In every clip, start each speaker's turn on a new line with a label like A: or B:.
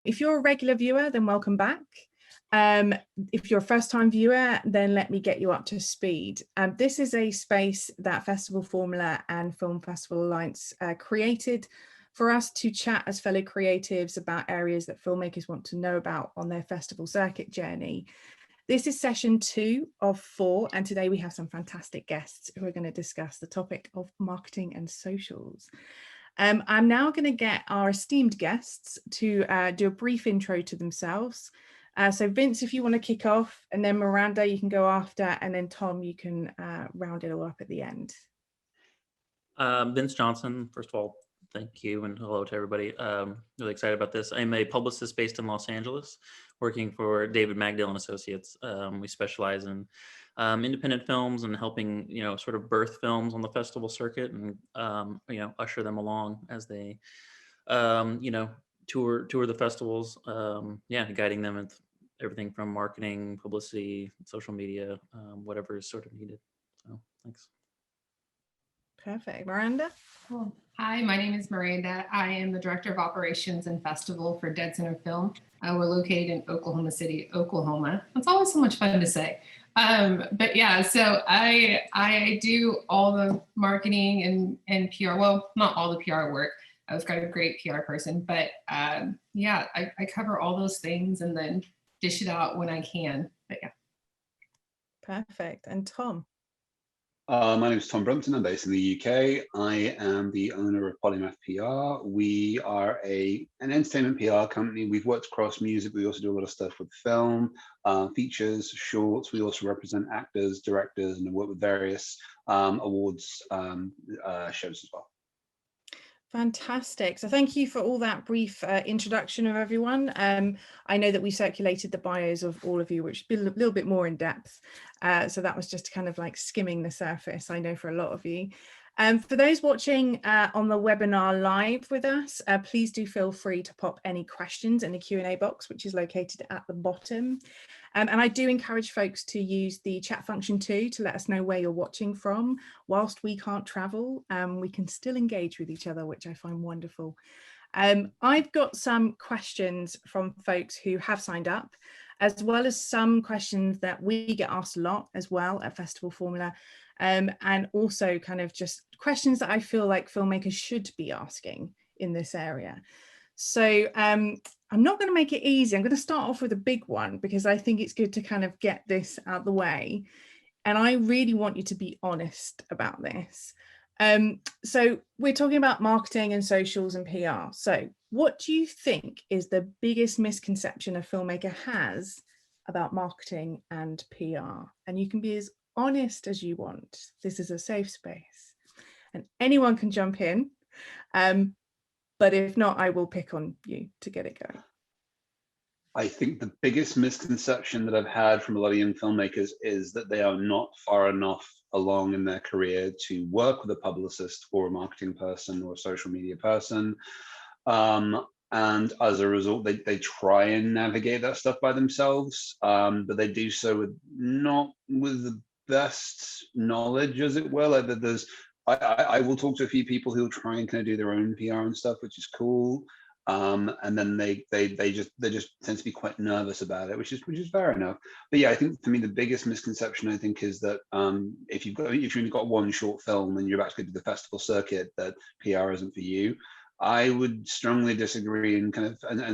A: If you're a regular viewer, then welcome back. If you're a first-time viewer, then let me get you up to speed. This is a space that Festival Formula and Film Festival Alliance created for us to chat as fellow creatives about areas that filmmakers want to know about on their festival circuit journey. This is session 2 of 4, and today we have some fantastic guests who are going to discuss the topic of marketing and socials. I'm now going to get our esteemed guests to do a brief intro to themselves. So Vince, if you want to kick off, and then Miranda, you can go after, and then Tom, you can round it all up at the end.
B: Vince Johnson, first of all, thank you and hello to everybody. Really excited about this. I'm a publicist based in Los Angeles, working for David Magdael and Associates. We specialize in independent films and helping, sort of birth films on the festival circuit and, usher them along as they, tour the festivals. Guiding them with everything from marketing, publicity, social media, whatever is sort of needed. So thanks.
A: Perfect. Miranda?
C: Cool. Hi, my name is Miranda. I am the Director of Operations and Festival for Deadcenter Film. We're located in Oklahoma City, Oklahoma. It's always so much fun to say. But yeah, so I do all the marketing and PR. Well, not all the PR work. I've got a great PR person, but I cover all those things and then dish it out when I can. But yeah.
A: Perfect. And Tom?
D: My name is Tom Brumpton. I'm based in the UK. I am the owner of Polymath PR. We are an entertainment PR company. We've worked across music. We also do a lot of stuff with film, features, shorts. We also represent actors, directors, and work with various awards shows as well.
A: Fantastic. So thank you for all that brief introduction of everyone. I know that we circulated the bios of all of you, which has been a little bit more in depth. So that was just kind of like skimming the surface, I know, for a lot of you. For those watching on the webinar live with us, please do feel free to pop any questions in the Q&A box, which is located at the bottom. And I do encourage folks to use the chat function too, to let us know where you're watching from. Whilst we can't travel, we can still engage with each other, which I find wonderful. I've got some questions from folks who have signed up, as well as some questions that we get asked a lot as well at Festival Formula, and also kind of just questions that I feel like filmmakers should be asking in this area. So I'm not going to make it easy. I'm going to start off with a big one because I think it's good to kind of get this out the way. And I really want you to be honest about this. So we're talking about marketing and socials and PR. So what do you think is the biggest misconception a filmmaker has about marketing and PR? And you can be as honest as you want. This is a safe space and anyone can jump in. But if not, I will pick on you to get it going.
D: I think the biggest misconception that I've had from a lot of young filmmakers is that they are not far enough along in their career to work with a publicist or a marketing person or a social media person. And as a result, they try and navigate that stuff by themselves, but they do so not with the best knowledge, as it were. Like that I will talk to a few people who will try and kind of do their own PR and stuff, which is cool. And then they just tend to be quite nervous about it, which is fair enough. But yeah, I think for me the biggest misconception I think is that if you've only got one short film and you're about to go to the festival circuit, that PR isn't for you. I would strongly disagree and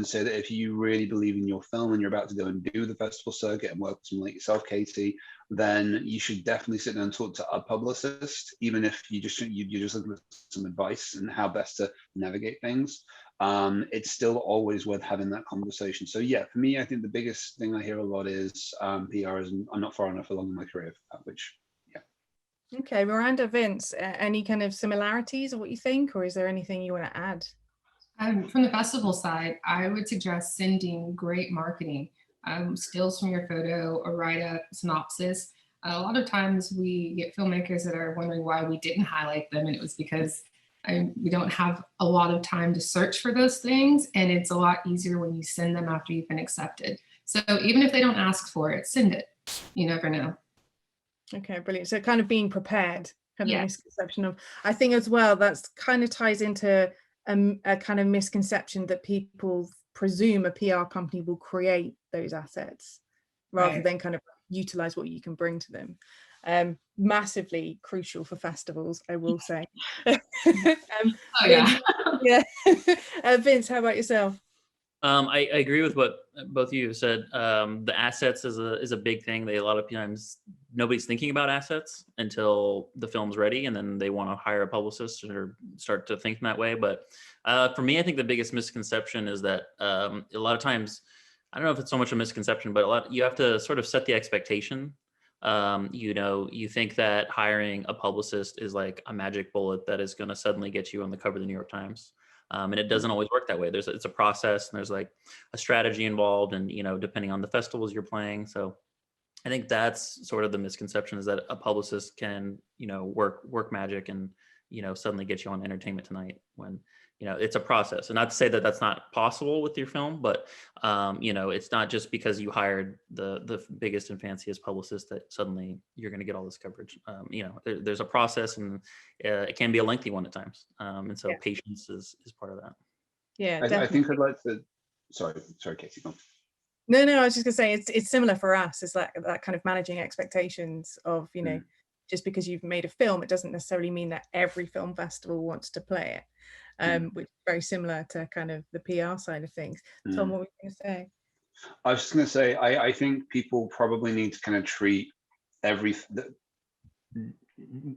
D: say that if you really believe in your film and you're about to go and do the festival circuit and work with someone like yourself, Katie, then you should definitely sit down and talk to a publicist, even if you're just looking for some advice and how best to navigate things. It's still always worth having that conversation. So yeah, for me, I think the biggest thing I hear a lot is PR is I'm not far enough along in my career for that, which, yeah.
A: Okay, Miranda, Vince, any kind of similarities of what you think, or is there anything you want to add?
C: From the festival side, I would suggest sending great marketing, stills from your photo, a write-up, synopsis. A lot of times we get filmmakers that are wondering why we didn't highlight them, and it was because we don't have a lot of time to search for those things, and it's a lot easier when you send them after you've been accepted. So even if they don't ask for it, send it. You never know.
A: Okay, brilliant. So kind of being prepared, kind of misconception of, I think as well, that's kind of ties into a kind of misconception that people presume a PR company will create those assets rather
C: Right.
A: than kind of utilize what you can bring to them. Massively crucial for festivals, I will say.
C: Oh yeah.
A: Yeah. Vince, how about yourself?
B: I agree with what both of you have said. The assets is a big thing. A lot of times nobody's thinking about assets until the film's ready, and then they want to hire a publicist or start to think in that way. But for me, I think the biggest misconception is that a lot of times, I don't know if it's so much a misconception, but you have to sort of set the expectation. You think that hiring a publicist is like a magic bullet that is going to suddenly get you on the cover of the New York Times. And it doesn't always work that way. It's a process, and there's like a strategy involved, and depending on the festivals you're playing. So I think that's sort of the misconception, is that a publicist can work magic and suddenly get you on Entertainment Tonight, when it's a process. And not to say that that's not possible with your film, but it's not just because you hired the biggest and fanciest publicist that suddenly you're going to get all this coverage. There's a process, and it can be a lengthy one at times. And so patience is part of that.
A: Yeah,
D: I think I'd like to, sorry, Katie, go on.
A: No, I was just gonna say it's similar for us. It's that kind of managing expectations of, just because you've made a film, it doesn't necessarily mean that every film festival wants to play it. Which is very similar to kind of the PR side of things. Tom, what were you going to say?
D: I was just going to say, I think people probably need to kind of treat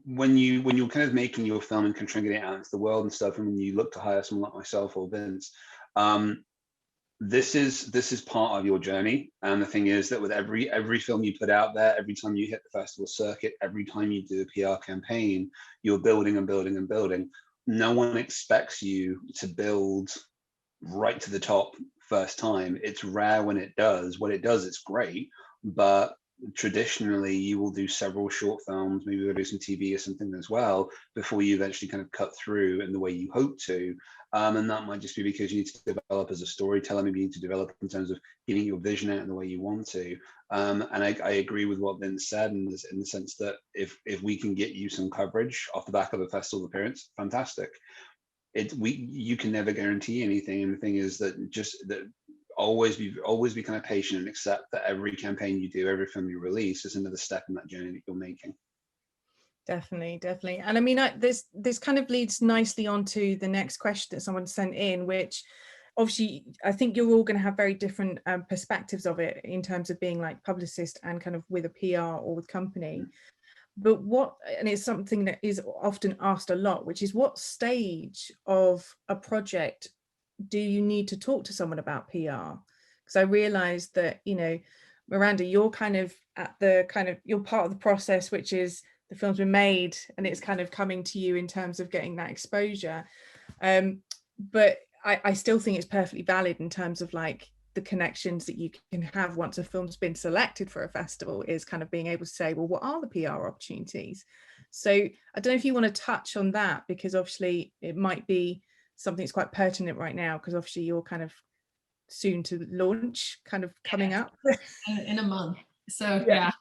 D: when you're kind of making your film and contributing it out into the world and stuff, and when you look to hire someone like myself or Vince, this is part of your journey. And the thing is that with every film you put out there, every time you hit the festival circuit, every time you do a PR campaign, you're building and building and building. No one expects you to build right to the top first time. It's rare when it does. When it does, it's great. But traditionally, you will do several short films, maybe you'll do some TV or something as well, before you eventually kind of cut through in the way you hope to. And that might just be because you need to develop as a storyteller. Maybe you need to develop in terms of getting your vision out in the way you want to. And I agree with what Vince said in the sense that if we can get you some coverage off the back of a festival appearance, fantastic. You can never guarantee anything. And the thing is that always be kind of patient and accept that every campaign you do, every film you release is another step in that journey that you're making.
A: Definitely. And I mean, this kind of leads nicely onto the next question that someone sent in, which obviously I think you're all going to have very different perspectives of it in terms of being like publicist and kind of with a PR or with company. But and it's something that is often asked a lot, which is, what stage of a project do you need to talk to someone about PR? Because I realized that, Miranda, you're kind of you're part of the process, which is the film's been made and it's kind of coming to you in terms of getting that exposure. But I still think it's perfectly valid in terms of like the connections that you can have once a film's been selected for a festival, is kind of being able to say, well, what are the PR opportunities? So I don't know if you want to touch on that, because obviously it might be something that's quite pertinent right now, because obviously you're kind of soon to launch, kind of coming up
C: in a month. So yeah.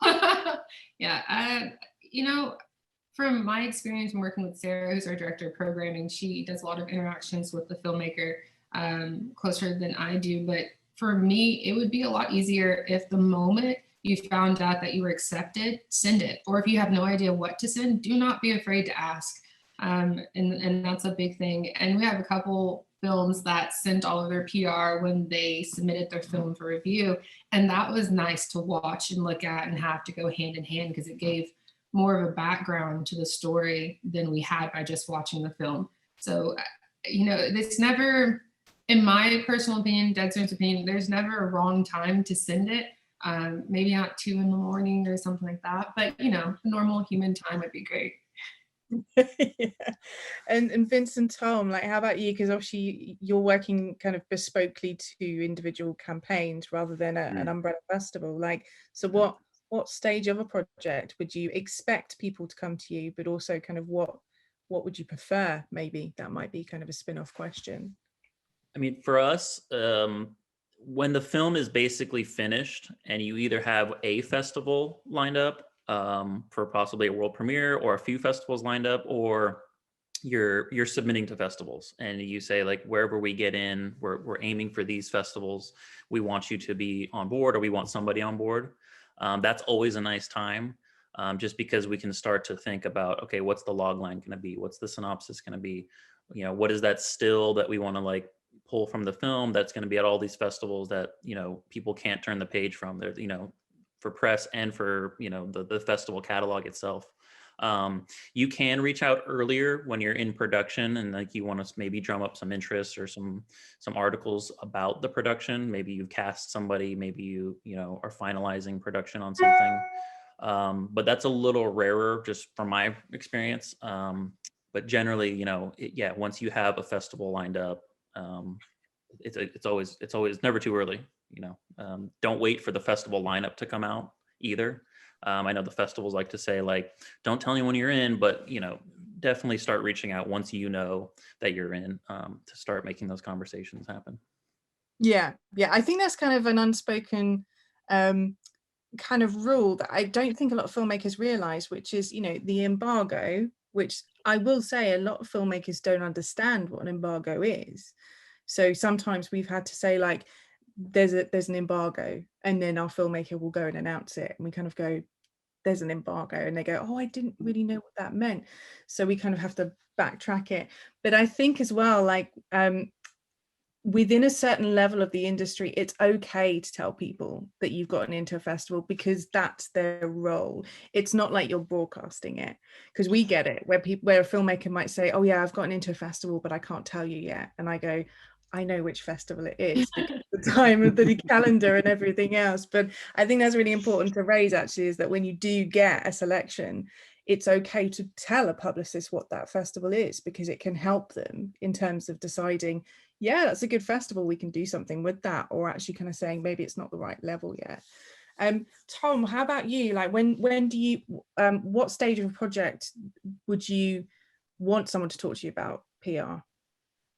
C: From my experience in working with Sarah, who's our director of programming, she does a lot of interactions with the filmmaker closer than I do. But for me, it would be a lot easier if the moment you found out that you were accepted, send it. Or if you have no idea what to send, do not be afraid to ask. And that's a big thing. And we have a couple films that sent all of their PR when they submitted their film for review. And that was nice to watch and look at and have to go hand in hand, because it gave more of a background to the story than we had by just watching the film. So, it's never, in my personal opinion, Deadcenter's opinion, there's never a wrong time to send it. Maybe not 2 a.m. or something like that, but a normal human time would be great.
A: Yeah. And Vince and Tom, like, how about you? Because obviously you're working kind of bespokely to individual campaigns rather than an umbrella festival. Like, so what stage of a project would you expect people to come to you, but also kind of what would you prefer? Maybe that might be kind of a spin-off question.
B: I mean, for us, when the film is basically finished and you either have a festival lined up for possibly a world premiere, or a few festivals lined up, or you're submitting to festivals, and you say like, wherever we get in, we're aiming for these festivals. We want you to be on board, or we want somebody on board. That's always a nice time, just because we can start to think about, okay, what's the log line going to be? What's the synopsis going to be? You know, what is that still that we want to like pull from the film that's going to be at all these festivals that, you know, people can't turn the page from. There, you know, for press and for, you know, the festival catalog itself. You can reach out earlier when you're in production and like you want to maybe drum up some interest or some articles about the production. Maybe you've cast somebody, maybe you know, are finalizing production on something. But that's a little rarer just from my experience. But generally, you know, yeah, once you have a festival lined up, it's always never too early, you know. Don't wait for the festival lineup to come out either. I know the festivals like to say like, don't tell anyone you're in, but you know, definitely start reaching out once you know that you're in, to start making those conversations happen.
A: Yeah, I think that's kind of an unspoken kind of rule that I don't think a lot of filmmakers realize, which is, you know, the embargo, which I will say a lot of filmmakers don't understand what an embargo is. So sometimes we've had to say like, there's an embargo, and then our filmmaker will go and announce it, and we kind of go, there's an embargo, and they go, oh, I didn't really know what that meant. So we kind of have to backtrack it. But I think as well, like within a certain level of the industry, it's okay to tell people that you've gotten into a festival, because that's their role. It's not like you're broadcasting it, because we get it where a filmmaker might say, oh yeah, I've gotten into a festival, but I can't tell you yet. And I go, I know which festival it is, because the time of the calendar and everything else. But I think that's really important to raise, actually, is that when you do get a selection, it's okay to tell a publicist what that festival is, because it can help them in terms of deciding, yeah, that's a good festival, we can do something with that, or actually kind of saying maybe it's not the right level yet. Tom, how about you? Like when do you, what stage of a project would you want someone to talk to you about PR?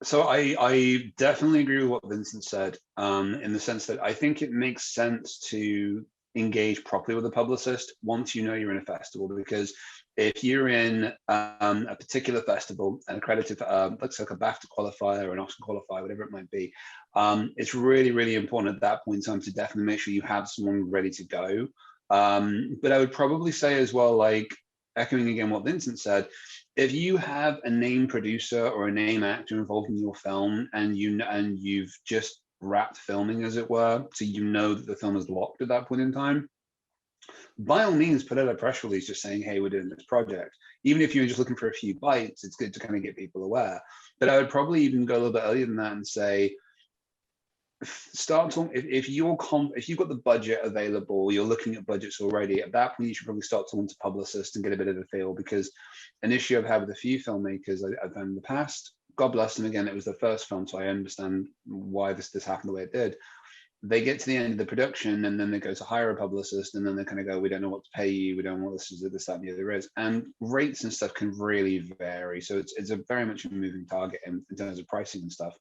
D: So I definitely agree with what Vincent said, in the sense that I think it makes sense to engage properly with a publicist once you know you're in a festival, because if you're in a particular festival, an accredited, let's say like a BAFTA qualifier or an Oscar qualifier, whatever it might be, it's really, really important at that point in time to definitely make sure you have someone ready to go. But I would probably say as well, like echoing again what Vincent said, if you have a name producer or a name actor involved in your film, and you've just wrapped filming, as it were, so you know that the film is locked at that point in time, by all means put out a press release just saying, hey, we're doing this project. Even if you're just looking for a few bites, it's good to kind of get people aware. But I would probably even go a little bit earlier than that and say, start talking. If you've got the budget available, you're looking at budgets already, at that point you should probably start talking to publicists and get a bit of a feel, because an issue I've had with a few filmmakers I've done in the past, God bless them, again, it was their first film, so I understand why this happened the way it did. They get to the end of the production, and then they go to hire a publicist, and then they kind of go, we don't know what to pay you, we don't know what this, that, and the other is. And rates and stuff can really vary. So it's a very much a moving target in terms of pricing and stuff.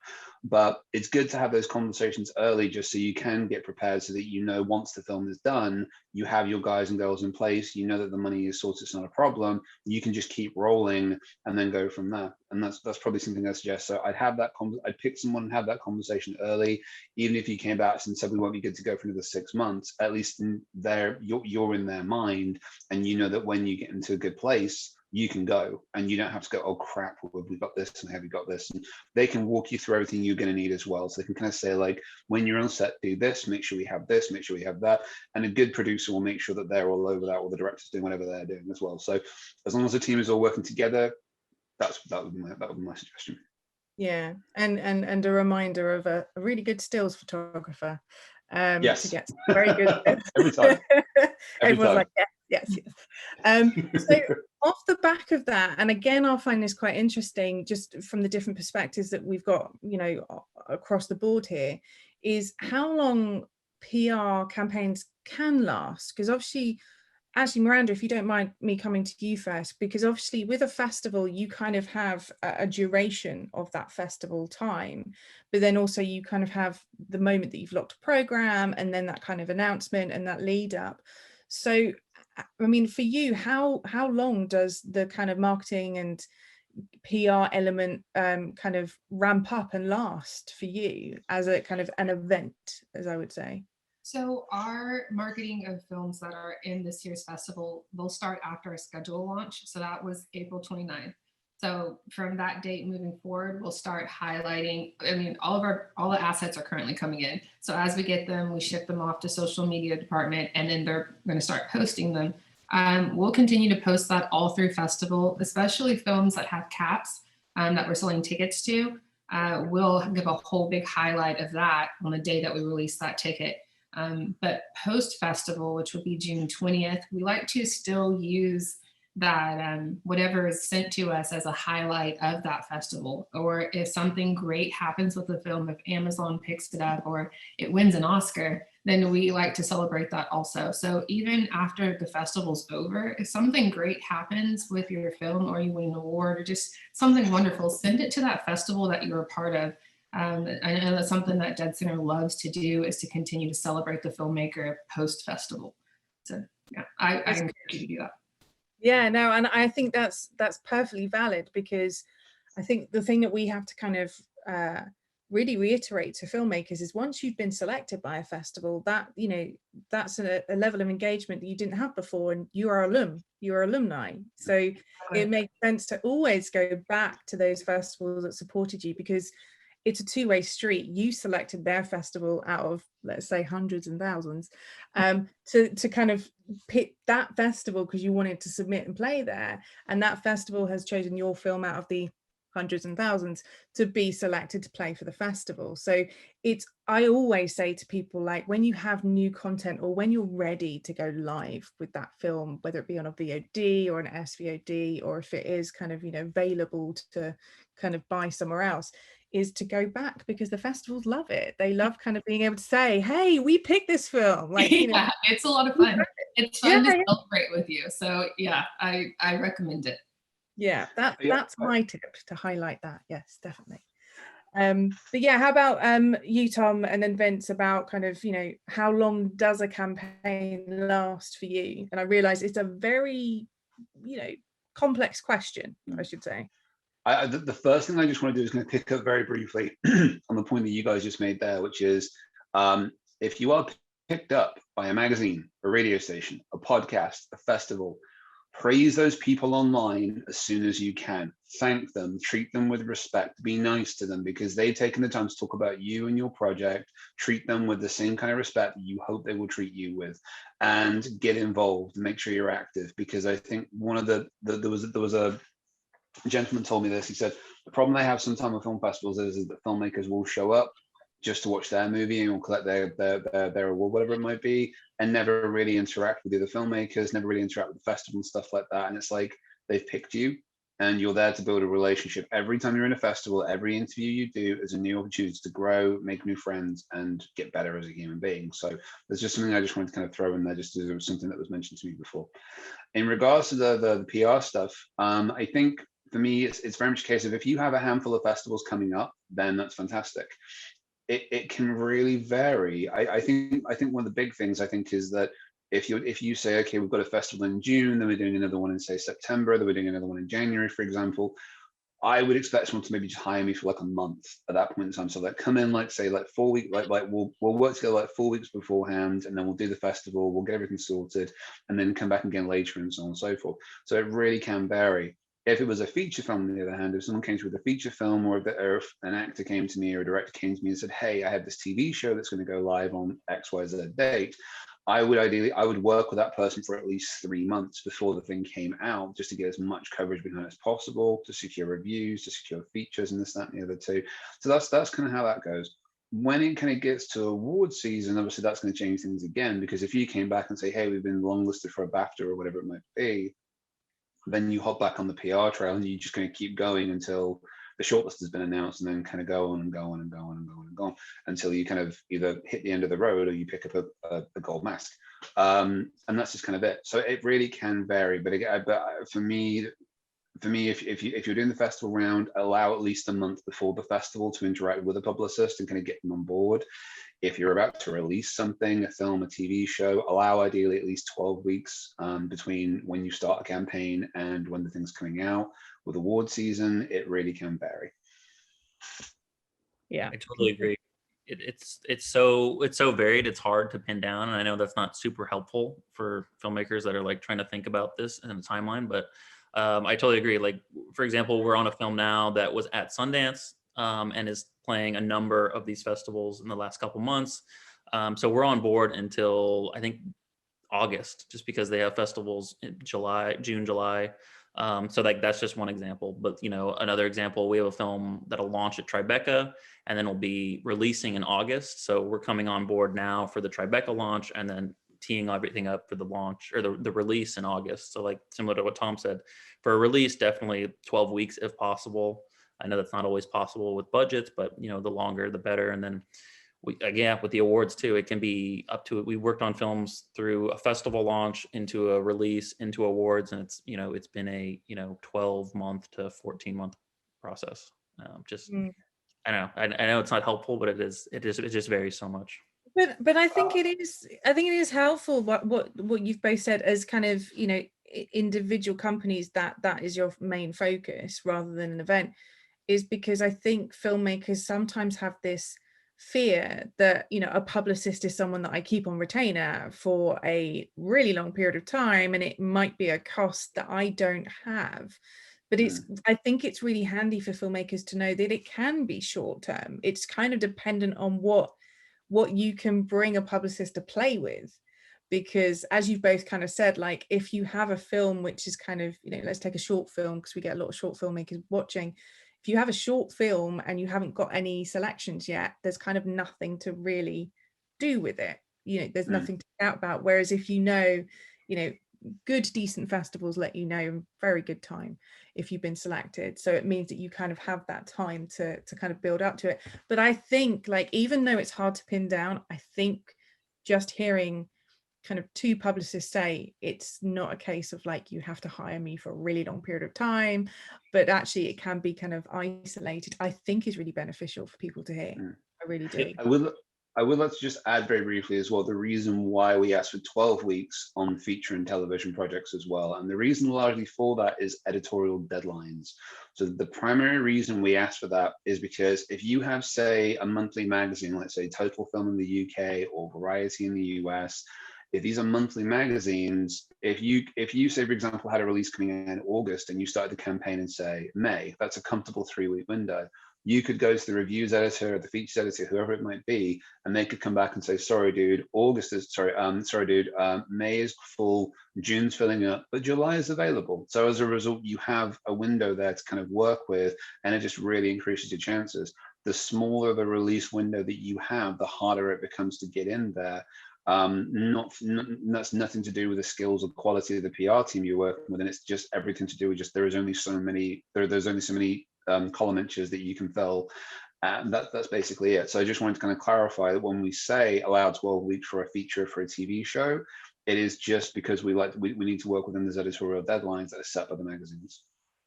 D: But it's good to have those conversations early, just so you can get prepared, so that you know once the film is done, you have your guys and girls in place, you know that the money is sorted, it's not a problem, you can just keep rolling and then go from there. And that's probably something I suggest. So I'd pick someone and have that conversation early, even if you came back and said we won't be good to go for another 6 months. At least you're in their mind, and you know that when you get into a good place, you can go, and you don't have to go, oh crap, we've got this and have you got this. And they can walk you through everything you're going to need as well. So they can kind of say, like, when you're on set, do this, make sure we have this, make sure we have that. And a good producer will make sure that they're all over that, or the director's doing whatever they're doing as well. So as long as the team is all working together, that would be my suggestion.
A: Yeah, and a reminder of a really good stills photographer.
D: Yes.
A: To get very good.
D: Every time.
A: Everyone's like, yes. So off the back of that, and again, I'll find this quite interesting, just from the different perspectives that we've got, you know, across the board here, is how long PR campaigns can last. Because obviously, actually, Miranda, if you don't mind me coming to you first, because obviously with a festival, you kind of have a duration of that festival time, but then also you kind of have the moment that you've locked a program, and then that kind of announcement and that lead up. So, I mean, for you, how long does the kind of marketing and, PR element kind of ramp up and last for you as a kind of an event, as I would say?
C: So our marketing of films that are in this year's festival will start after our schedule launch. So that was April 29th. So from that date moving forward, we'll start highlighting, I mean, all the assets are currently coming in. So as we get them, we ship them off to social media department, and then they're going to start posting them. We'll continue to post that all through festival, especially films that have caps that we're selling tickets to. We'll give a whole big highlight of that on the day that we release that ticket. But post-festival, which will be June 20th, we like to still use that whatever is sent to us as a highlight of that festival. Or if something great happens with the film, if Amazon picks it up or it wins an Oscar, then we like to celebrate that also. So even after the festival's over, if something great happens with your film, or you win an award, or just something wonderful, send it to that festival that you're a part of. I know that's something that Deadcenter loves to do, is to continue to celebrate the filmmaker post-festival. So yeah, I encourage you to do that.
A: Yeah, no, and I think that's perfectly valid, because I think the thing that we have to kind of really reiterate to filmmakers is, once you've been selected by a festival, that, you know, that's a level of engagement that you didn't have before, and you are alumni. So it makes sense to always go back to those festivals that supported you, because it's a two-way street. You selected their festival out of, let's say, hundreds and thousands, to kind of pick that festival because you wanted to submit and play there, and that festival has chosen your film out of the hundreds and thousands to be selected to play for the festival. So I always say to people, like, when you have new content, or when you're ready to go live with that film, whether it be on a VOD or an SVOD, or if it is kind of, you know, available to kind of buy somewhere else, is to go back, because the festivals love it. They love kind of being able to say, hey, we picked this film. Like, you know,
C: yeah, it's a lot of fun. It's fun to celebrate with you. So yeah, I recommend it.
A: Yeah, that's my tip, to highlight that. Yes, definitely. But yeah, how about you, Tom, and then Vince, about kind of, you know, how long does a campaign last for you? And I realize it's a very, you know, complex question, I should say.
D: The first thing I just want to do is going to pick up very briefly on the point that you guys just made there, which is, if you are picked up by a magazine, a radio station, a podcast, a festival, praise those people online as soon as you can. Thank them, treat them with respect, be nice to them, because they've taken the time to talk about you and your project. Treat them with the same kind of respect that you hope they will treat you with, and get involved, make sure you're active. Because I think one of there was a gentleman told me this. He said the problem they have sometimes with film festivals is that filmmakers will show up just to watch their movie and will collect their award, whatever it might be, and never really interact with the other filmmakers, never really interact with the festival and stuff like that. And it's like, they've picked you, and you're there to build a relationship. Every time you're in a festival, every interview you do is a new opportunity to grow, make new friends, and get better as a human being. So there's just something I just wanted to kind of throw in there, just as there was something that was mentioned to me before. In regards to the PR stuff, I think for me, it's very much a case of, if you have a handful of festivals coming up, then that's fantastic. It can really vary. I think one of the big things, I think, is that if you say, okay, we've got a festival in June, then we're doing another one in, say, September, then we're doing another one in January, for example, I would expect someone to maybe just hire me for like a month at that point in time. So like, come in, like, say, like 4 weeks, like we'll work together like 4 weeks beforehand, and then we'll do the festival, we'll get everything sorted, and then come back again later, and so on and so forth. So it really can vary. If it was a feature film, on the other hand, if someone came to me with a feature film, or if an actor came to me or a director came to me and said, hey, I have this TV show that's going to go live on XYZ date, I would work with that person for at least 3 months before the thing came out, just to get as much coverage behind it as possible, to secure reviews, to secure features, and this, that, and the other two. So that's kind of how that goes. When it kind of gets to award season, obviously that's going to change things again, because if you came back and say, hey, we've been longlisted for a BAFTA or whatever it might be, then you hop back on the PR trail, and you're just going to keep going until the shortlist has been announced, and then kind of go on and go on and go on and go on and go on until you kind of either hit the end of the road, or you pick up a gold mask. And that's just kind of it. So it really can vary. But again, for me, if you're doing the festival round, allow at least a month before the festival to interact with a publicist and kind of get them on board. if you're about to release something, a film, a TV show, allow ideally at least 12 weeks between when you start a campaign and when the thing's coming out. With award season, it really can vary.
A: Yeah,
B: I totally agree. It's so varied. It's hard to pin down, and I know that's not super helpful for filmmakers that are like trying to think about this in a timeline. But I totally agree. Like, for example, we're on a film now that was at Sundance and is playing a number of these festivals in the last couple months. So we're on board until I think August, just because they have festivals in June, July. So like that's just one example. But you know, another example, we have a film that'll launch at Tribeca and then will be releasing in August. So we're coming on board now for the Tribeca launch and then teeing everything up for the launch or the release in August. So like similar to what Tom said, for a release, definitely 12 weeks if possible. I know that's not always possible with budgets, but you know, the longer the better. And then again, with the awards too, it can be up to, we worked on films through a festival launch into a release into awards, and it's, you know, it's been a, you know, 12-month to 14-month process. I know it's not helpful, but it just varies so much.
A: But I think it is helpful what you've both said as kind of, you know, individual companies that is your main focus rather than an event, is because I think filmmakers sometimes have this fear that, you know, a publicist is someone that I keep on retainer for a really long period of time and it might be a cost that I don't have. But I think it's really handy for filmmakers to know that it can be short term. It's kind of dependent on what you can bring a publicist to play with. Because as you've both kind of said, like if you have a film which is kind of, you know, let's take a short film because we get a lot of short filmmakers watching. If you have a short film and you haven't got any selections yet, there's kind of nothing to really do with it. You know, there's nothing to doubt about. Whereas if you know, good, decent festivals let you know in very good time if you've been selected. So it means that you kind of have that time to kind of build up to it. But I think, like, even though it's hard to pin down, I think just hearing kind of two publicists say it's not a case of like you have to hire me for a really long period of time, but actually it can be kind of isolated, I think is really beneficial for people to hear. I really do.
D: I would like to just add very briefly as well the reason why we asked for 12 weeks on feature and television projects as well. And the reason largely for that is editorial deadlines. So the primary reason we asked for that is because if you have, say, a monthly magazine, let's say Total Film in the UK or Variety in the US, if these are monthly magazines, if you say, for example, had a release coming in August and you started the campaign in, say, May, that's a comfortable 3-week window. You could go to the reviews editor, the features editor, whoever it might be, and they could come back and say, sorry, dude, May is full, June's filling up, but July is available. So as a result, you have a window there to kind of work with, and it just really increases your chances. The smaller the release window that you have, the harder it becomes to get in there. That's nothing to do with the skills or quality of the PR team you're working with, and it's just everything to do with just there's only so many column inches that you can fill, and that's basically it. So I just wanted to kind of clarify that when we say allow 12 weeks for a feature for a TV show, it is just because we need to work within those editorial deadlines that are set by the magazines.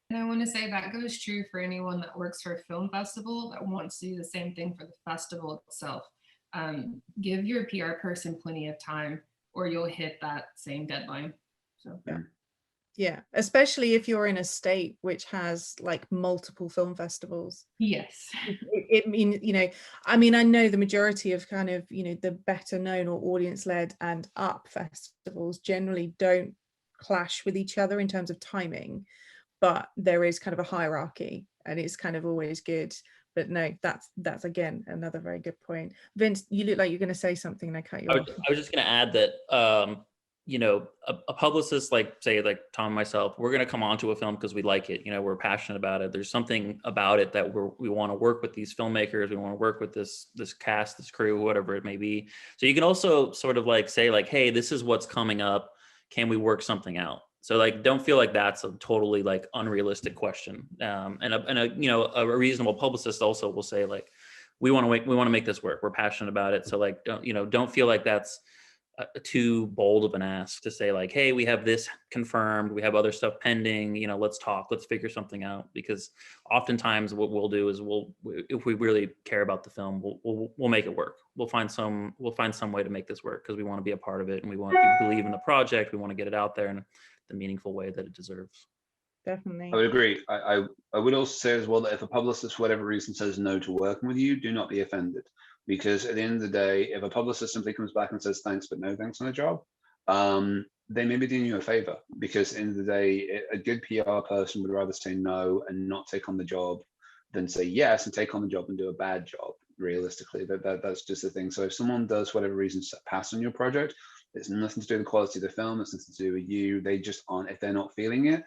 C: And I want to say that goes true for anyone that works for a film festival that wants to do the same thing for the festival itself. Give your PR person plenty of time or you'll hit that same deadline. So
A: yeah, especially if you're in a state which has like multiple film festivals.
C: Yes.
A: It means, I know the majority of kind of, the better known or audience led and up festivals generally don't clash with each other in terms of timing, but there is kind of a hierarchy and it's kind of always good. But no, that's again another very good point. Vince, you look like you're going to say something and I cut you off.
B: I was just going to add that a publicist like Tom and myself, we're going to come onto a film because we like it. We're passionate about it. There's something about it that we want to work with these filmmakers. We want to work with this cast, this crew, whatever it may be. So you can also sort of like say like, hey, this is what's coming up. Can we work something out? So like, don't feel like that's a totally like unrealistic question. And a reasonable publicist also will say like, we want to make this work. We're passionate about it. So like, don't feel like that's too bold of an ask to say like, hey, we have this confirmed, we have other stuff pending, you know, let's talk, let's figure something out. Because oftentimes what we'll do is if we really care about the film, we'll make it work. We'll find some way to make this work because we want to be a part of it and we believe in the project. We want to get it out there in the meaningful way that it deserves.
A: Definitely.
D: I would agree. I would also say as well that if a publicist, for whatever reason, says no to working with you, do not be offended. Because at the end of the day, if a publicist simply comes back and says thanks, but no thanks on a job, they may be doing you a favor. Because at the end of the day, a good PR person would rather say no and not take on the job than say yes and take on the job and do a bad job. Realistically, that's just the thing. So if someone does, for whatever reason, pass on your project, it's nothing to do with the quality of the film. It's nothing to do with you. They just aren't. If they're not feeling it,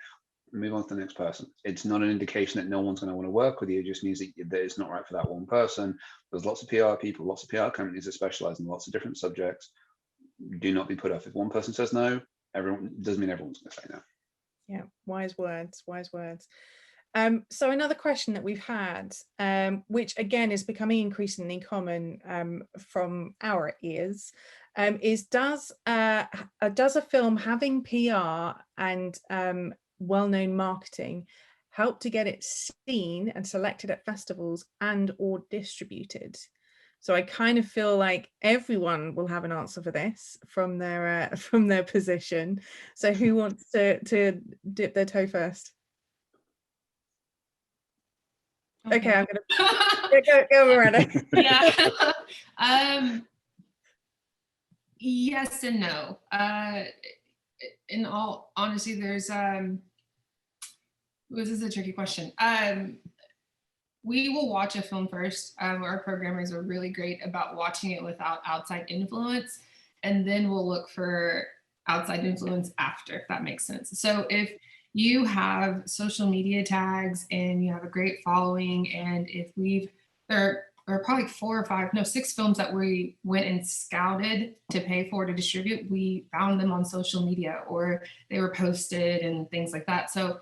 D: move on to the next person. It's not an indication that no one's going to want to work with you. It just means that it's not right for that one person. There's lots of PR people, lots of PR companies that specialize in lots of different subjects. Do not be put off. If one person says no, everyone doesn't mean everyone's going to say no.
A: Yeah, wise words, wise words. So another question that we've had, which again is becoming increasingly common from our ears, is does a film having PR and well-known marketing help to get it seen and selected at festivals and or distributed? So I kind of feel like everyone will have an answer for this from their position. So who wants to dip their toe first? Okay, I'm gonna go Miranda.
C: Yeah. Yes and no. In all honesty, there's this is a tricky question. We will watch a film first. Our programmers are really great about watching it without outside influence, and then we'll look for outside influence after, if that makes sense. So if you have social media tags and you have a great following, and if there are probably 6 films that we went and scouted to pay for to distribute. We found them on social media or they were posted and things like that. So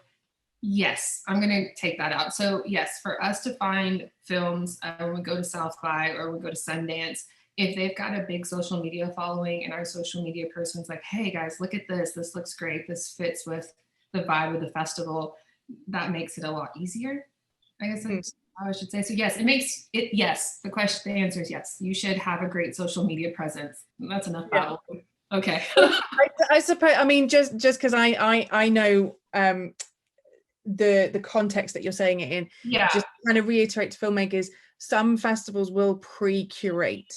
C: yes, I'm going to take that out. So yes, for us to find films when we go to South by or we go to Sundance, if they've got a big social media following and our social media person's like, hey guys, look at this. This looks great. This fits with the vibe of the festival. That makes it a lot easier, I guess I should say. So yes, it makes it, yes, the answer is yes. You should have a great social media presence. That's enough battle. Okay.
A: I suppose, I mean, just because I know the context that you're saying it in, just kind of reiterate to filmmakers, some festivals will pre-curate.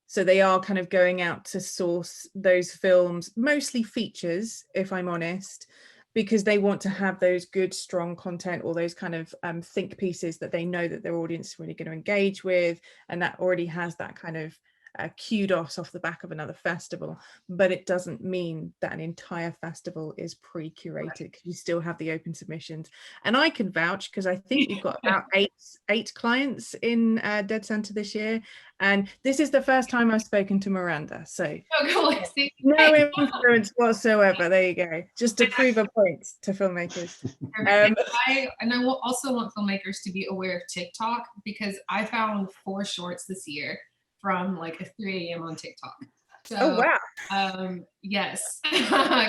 A: So they are kind of going out to source those films, mostly features, if I'm honest, because they want to have those good, strong content or those kind of think pieces that they know that their audience is really going to engage with. And that already has that kind of kudos off the back of another festival. But it doesn't mean that an entire festival is pre-curated, because you still have the open submissions. And I can vouch, because I think we've got about eight clients in Deadcenter this year. And this is the first time I've spoken to Miranda. So no influence whatsoever. There you go. Just to prove a point to filmmakers.
C: I will also want filmmakers to be aware of TikTok, because I found 4 shorts this year from like 3 a.m. on TikTok. So,
A: oh wow.
C: Yes,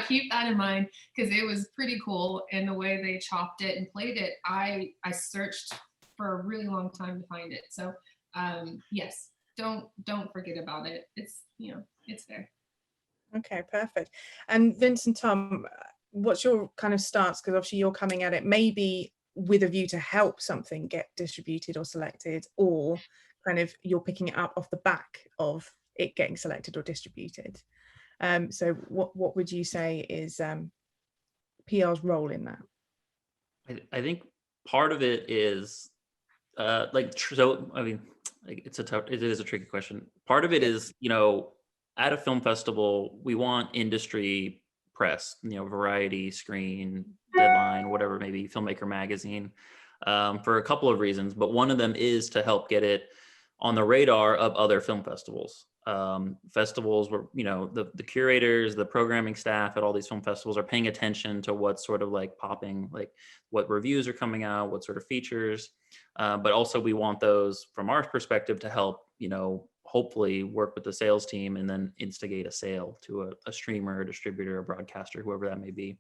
C: keep that in mind, because it was pretty cool. And the way they chopped it and played it, I searched for a really long time to find it. So yes, don't forget about it. It's, it's there.
A: Okay, perfect. And Vince and Tom, what's your kind of stance? Because obviously you're coming at it maybe with a view to help something get distributed or selected, or kind of you're picking it up off the back of it getting selected or distributed. So what would you say is PR's role in that?
B: I think part of it is so I mean, it is a tricky question. Part of it is, at a film festival, we want industry press, Variety, Screen, Deadline, whatever, maybe Filmmaker Magazine, for a couple of reasons. But one of them is to help get it on the radar of other film festivals. Festivals where, the curators, the programming staff at all these film festivals are paying attention to what's sort of like popping, like what reviews are coming out, what sort of features. But also we want those, from our perspective, to help, hopefully work with the sales team and then instigate a sale to a streamer, a distributor, a broadcaster, whoever that may be.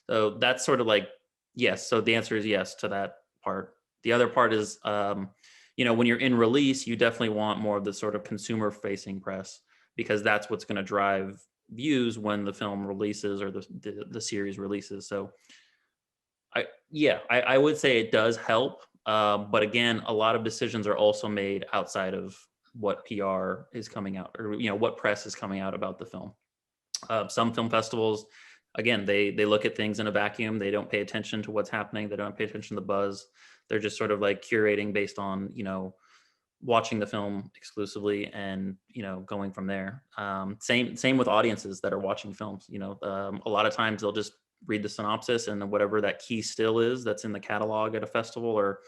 B: So that's sort of like, yes. So the answer is yes to that part. The other part is, you know, when you're in release, you definitely want more of the sort of consumer facing press, because that's what's going to drive views when the film releases or the series releases. So I would say it does help. But again, a lot of decisions are also made outside of what PR is coming out, or, you know, what press is coming out about the film. Some film festivals, again, they look at things in a vacuum. They don't pay attention to what's happening. They don't pay attention to the buzz. They're just sort of like curating based on, you know, watching the film exclusively and, you know, going from there. Same with audiences that are watching films. You know, a lot of times they'll just read the synopsis, and whatever that key still is that's in the catalog at a festival, or,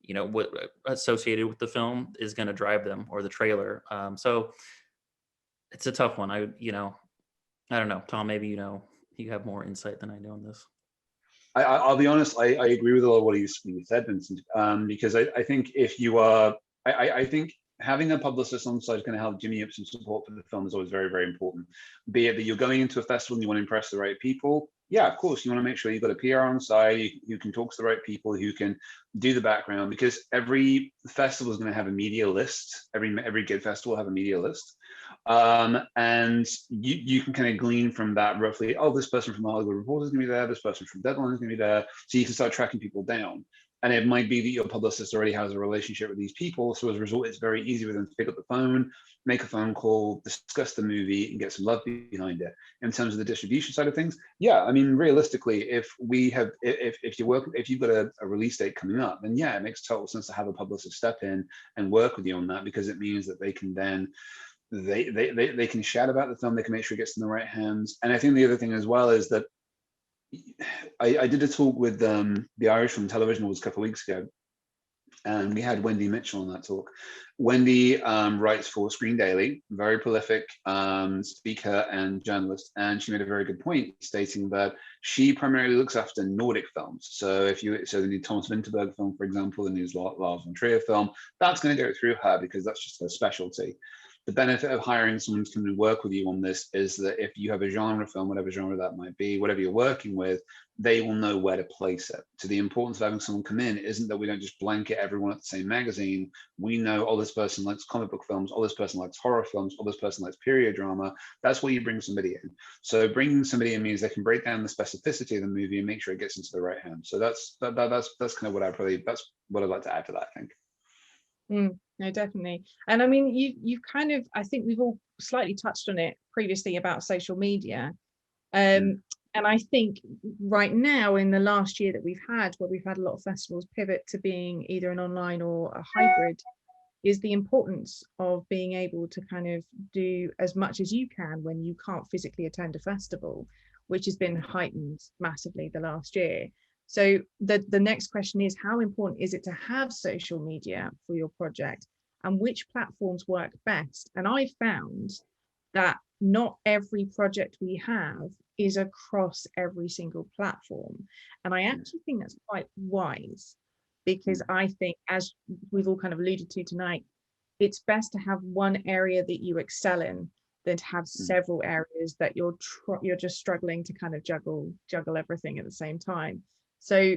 B: you know, what associated with the film is going to drive them, or the trailer. So it's a tough one. I don't know, Tom, maybe, you know, you have more insight than I do on this.
D: I'll be honest, I agree with a lot of what you said, Vincent, because I think if you are, I think having a publicist on the side is going to help jimmy up some support for the film is always very, very important. Be it that you're going into a festival and you want to impress the right people. Yeah, of course, you want to make sure you've got a PR on side, you can talk to the right people, who can do the background, because every festival is going to have a media list. Every good festival will have a media list. And you can kind of glean from that roughly, oh, this person from the Hollywood Reporter is going to be there, this person from Deadline is going to be there. So you can start tracking people down. And it might be that your publicist already has a relationship with these people. So as a result, it's very easy for them to pick up the phone, make a phone call, discuss the movie, and get some love behind it. In terms of the distribution side of things, yeah, I mean, realistically, if you've got a release date coming up, then yeah, it makes total sense to have a publicist step in and work with you on that, because it means that they can then they can chat about the film, they can make sure it gets in the right hands. And I think the other thing as well is that I did a talk with the Irish Film Television Awards a couple of weeks ago, and we had Wendy Mitchell on that talk. Wendy writes for Screen Daily, very prolific speaker and journalist, and she made a very good point, stating that she primarily looks after Nordic films. So the new Thomas Vinterberg film, for example, the new Lars von Trier film, that's going to go through her, because that's just her specialty. The benefit of hiring someone to come and work with you on this is that if you have a genre film, whatever genre that might be, whatever you're working with, they will know where to place it. So the importance of having someone come in isn't that we don't just blanket everyone at the same magazine. We know, oh, this person likes comic book films, oh, this person likes horror films, oh, this person likes period drama. That's where you bring somebody in. So bringing somebody in means they can break down the specificity of the movie and make sure it gets into the right hands. So that's kind of what that's what I'd like to add to that, I think.
A: No, definitely. And I mean, you've kind of, I think we've all slightly touched on it previously about social media. And I think right now, in the last year that we've had, where we've had a lot of festivals pivot to being either an online or a hybrid, is the importance of being able to kind of do as much as you can when you can't physically attend a festival, which has been heightened massively the last year. So the next question is, how important is it to have social media for your project, and which platforms work best? And I found that not every project we have is across every single platform. And I actually think that's quite wise, because I think, as we've all kind of alluded to tonight, it's best to have one area that you excel in than to have several areas that you're just struggling to kind of juggle everything at the same time. So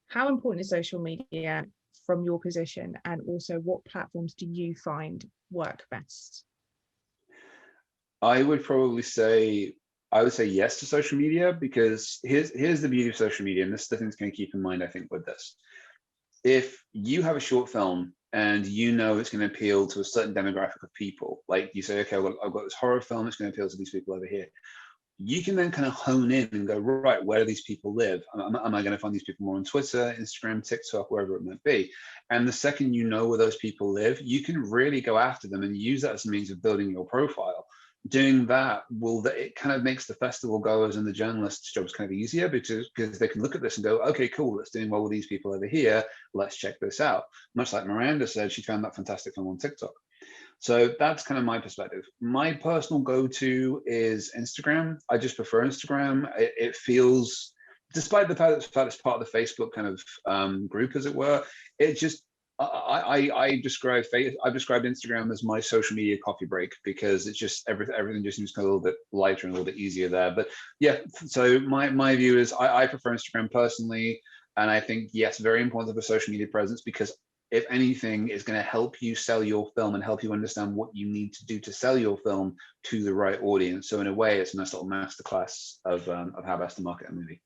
A: how important is social media from your position, and also what platforms do you find work best?
D: I would say yes to social media, because here's the beauty of social media, and this is the thing to kind of keep in mind, I think, with this. If you have a short film and you know it's going to appeal to a certain demographic of people, like you say, okay, well, I've got this horror film, it's going to appeal to these people over here. You can then kind of hone in and go, right, where do these people live? Am I going to find these people more on Twitter, Instagram, TikTok, wherever it might be? And the second you know where those people live, you can really go after them and use that as a means of building your profile. Doing that it kind of makes the festival goers and the journalists' jobs kind of easier, because they can look at this and go, okay, cool, it's doing well with these people over here. Let's check this out. Much like Miranda said, she found that fantastic film on TikTok. So that's kind of my perspective. My personal go-to is Instagram. I just prefer Instagram. It feels, despite the fact it's part of the Facebook kind of group, as it were, it just I've described Instagram as my social media coffee break, because it's just everything just seems a little bit lighter and a little bit easier there. But yeah, so my view is I prefer Instagram personally, and I think, yes, very important to have a social media presence, because if anything, is going to help you sell your film and help you understand what you need to do to sell your film to the right audience. So in a way, it's a nice little masterclass of how best to market a movie.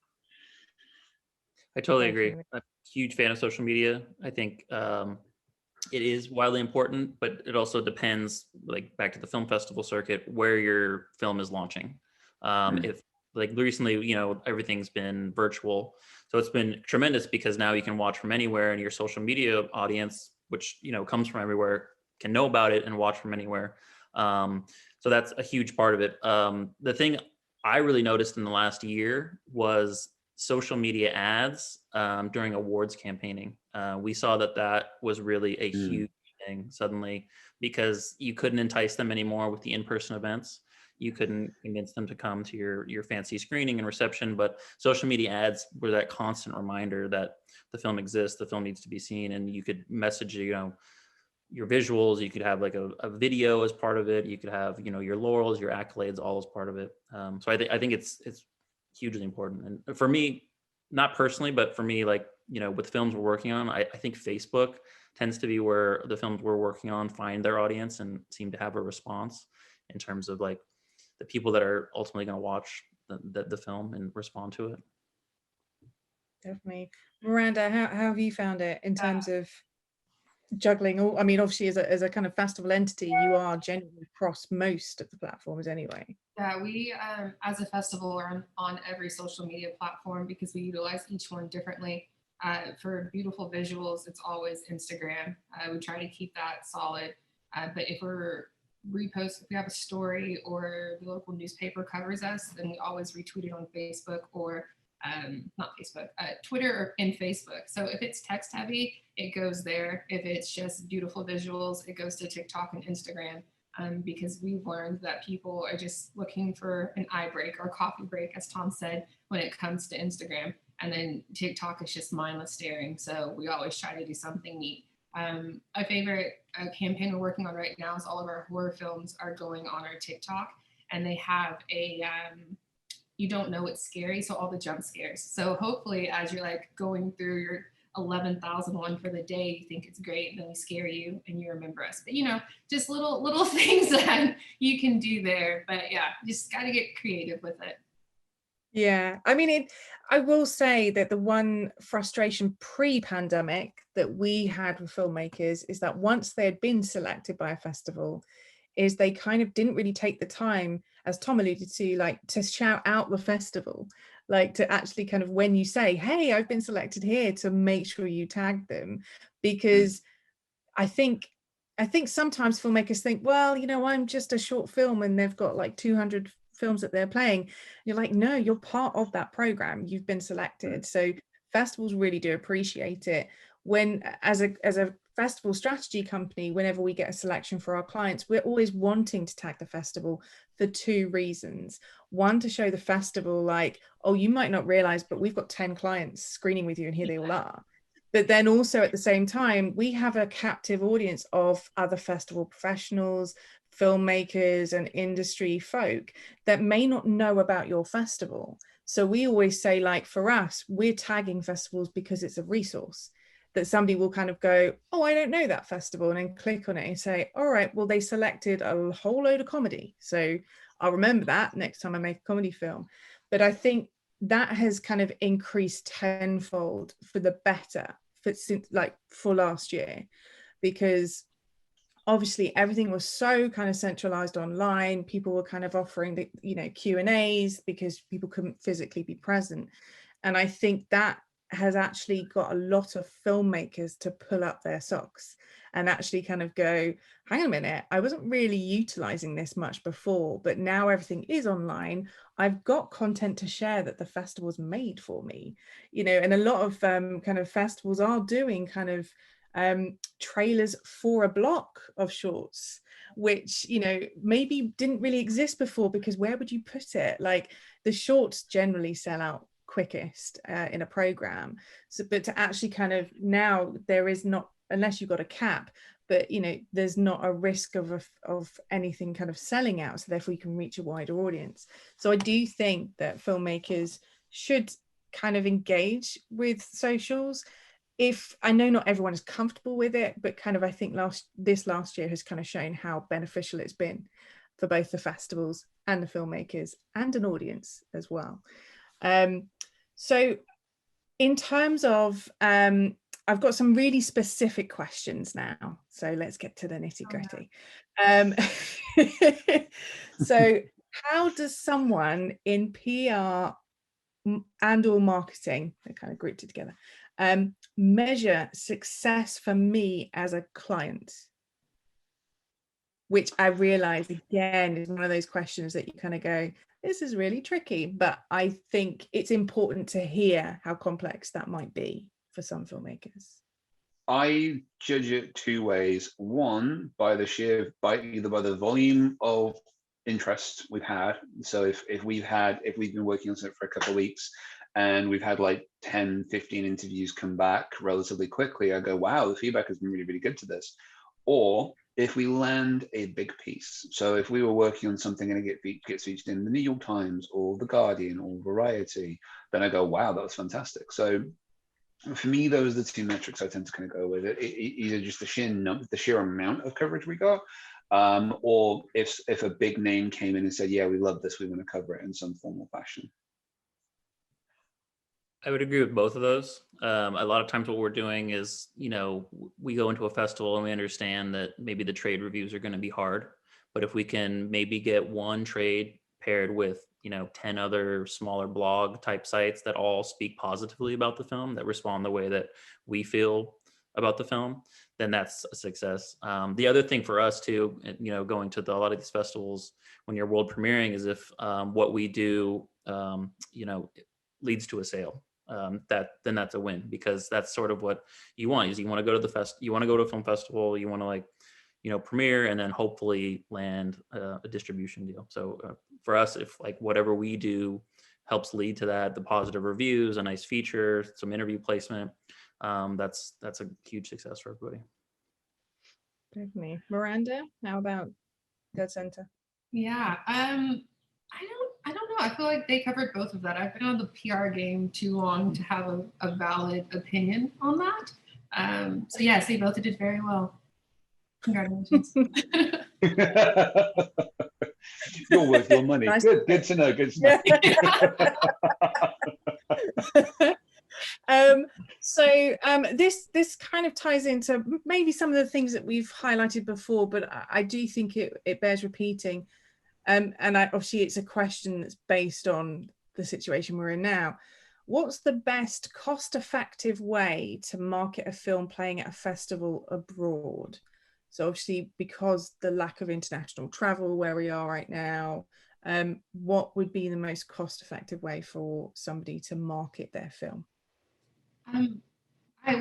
B: I totally agree. I'm a huge fan of social media. I think it is wildly important, but it also depends, like back to the film festival circuit, where your film is launching. If like recently, you know, everything's been virtual. So it's been tremendous because now you can watch from anywhere, and your social media audience, which, you know, comes from everywhere, can know about it and watch from anywhere. So that's a huge part of it. The thing I really noticed in the last year was social media ads during awards campaigning. We saw that was really a huge thing suddenly, because you couldn't entice them anymore with the in-person events. You couldn't convince them to come to your fancy screening and reception, but social media ads were that constant reminder that the film exists, the film needs to be seen, and you could message, you know, your visuals, you could have like a video as part of it, you could have, you know, your laurels, your accolades, all as part of it. So I think it's hugely important. And for me, not personally, but for me, like, you know, with films we're working on, I think Facebook tends to be where the films we're working on find their audience and seem to have a response in terms of like the people that are ultimately going to watch the film and respond to it.
A: Definitely. Miranda, how have you found it in terms of juggling all? I mean, obviously as a kind of festival entity, you are genuinely across most of the platforms anyway.
C: Yeah, we as a festival are on every social media platform because we utilize each one differently. For beautiful visuals, it's always Instagram. We try to keep that solid. But if we have a story or the local newspaper covers us, then we always retweet it on Facebook or not Facebook, Twitter or in Facebook. So if it's text heavy, it goes there. If it's just beautiful visuals, it goes to TikTok and Instagram. Because we've learned that people are just looking for an eye break or coffee break, as Tom said, when it comes to Instagram. And then TikTok is just mindless staring. So we always try to do something neat. A favorite campaign we're working on right now is all of our horror films are going on our TikTok, and they have a you don't know it's scary, so all the jump scares. So hopefully as you're like going through your 11,001 for the day, you think it's great, and then we scare you and you remember us. But you know, just little things that you can do there. But yeah, just got to get creative with it.
A: Yeah, I mean, I will say that the one frustration pre-pandemic that we had with filmmakers is that once they had been selected by a festival, is they kind of didn't really take the time, as Tom alluded to, like to shout out the festival, like to actually kind of, when you say, hey, I've been selected here, to make sure you tag them. Because I think sometimes filmmakers think, well, you know, I'm just a short film and they've got like 200 films that they're playing. You're like, no, you're part of that program, you've been selected. So festivals really do appreciate it. When as a festival strategy company, whenever we get a selection for our clients, we're always wanting to tag the festival for two reasons. One, to show the festival like, oh, you might not realize, but we've got 10 clients screening with you and here they all are. But then also at the same time, we have a captive audience of other festival professionals, filmmakers and industry folk that may not know about your festival. So we always say, like, for us, we're tagging festivals because it's a resource that somebody will kind of go, oh, I don't know that festival, and then click on it and say, all right, well, they selected a whole load of comedy, so I'll remember that next time I make a comedy film. But I think that has kind of increased tenfold for the better for last year, because obviously everything was so kind of centralized online. People were kind of offering the, you know, Q&As because people couldn't physically be present. And I think that has actually got a lot of filmmakers to pull up their socks and actually kind of go, hang on a minute, I wasn't really utilizing this much before, but now everything is online. I've got content to share that the festival's made for me, you know. And a lot of kind of festivals are doing kind of trailers for a block of shorts, which, you know, maybe didn't really exist before, because where would you put it? Like, the shorts generally sell out quickest in a program. So, but to actually kind of, now there is not unless you've got a cap, but you know, there's not a risk of anything kind of selling out, so therefore you can reach a wider audience. So I do think that filmmakers should kind of engage with socials. If I know not everyone is comfortable with it, but kind of I think this last year has kind of shown how beneficial it's been for both the festivals and the filmmakers and an audience as well. So in terms of I've got some really specific questions now, so let's get to the nitty-gritty. So how does someone in PR and or marketing, they're kind of grouped it together, measure success for me as a client? Which I realize again is one of those questions that you kind of go, this is really tricky, but I think it's important to hear how complex that might be for some filmmakers.
D: I judge it two ways. One, by either by the volume of interest we've had. So if we've been working on something for a couple of weeks and we've had like 10, 15 interviews come back relatively quickly, I go, wow, the feedback has been really, really good to this. Or if we land a big piece. So if we were working on something and it gets featured in the New York Times or The Guardian or Variety, then I go, wow, that was fantastic. So for me, those are the two metrics I tend to kind of go with. Either just the sheer amount of coverage we got, or if a big name came in and said, yeah, we love this, we want to cover it in some form or fashion.
B: I would agree with both of those. A lot of times what we're doing is, you know, we go into a festival and we understand that maybe the trade reviews are going to be hard, but if we can maybe get one trade paired with, you know, 10 other smaller blog type sites that all speak positively about the film, that respond the way that we feel about the film, then that's a success. The other thing for us too, you know, going to a lot of these festivals when you're world premiering, is if what we do, you know, leads to a sale. Then that's a win, because that's sort of what you want. Is you want to go to you want to go to a film festival, you want to, like, you know, premiere and then hopefully land a distribution deal. So for us, if like whatever we do helps lead to that, the positive reviews, a nice feature, some interview placement, that's a huge success for everybody.
A: Definitely. Miranda, how about Deadcenter?
C: Yeah, I don't know. I feel like they covered both of that. I've been on the PR game too long to have a valid opinion on that. So yes, they both did very well. Congratulations.
D: You're worth your money.
A: Nice.
D: Good to know. Good to know.
A: This kind of ties into maybe some of the things that we've highlighted before, but I do think it bears repeating. And obviously it's a question that's based on the situation we're in now. What's the best cost-effective way to market a film playing at a festival abroad? So obviously, because the lack of international travel where we are right now, what would be the most cost-effective way for somebody to market their film?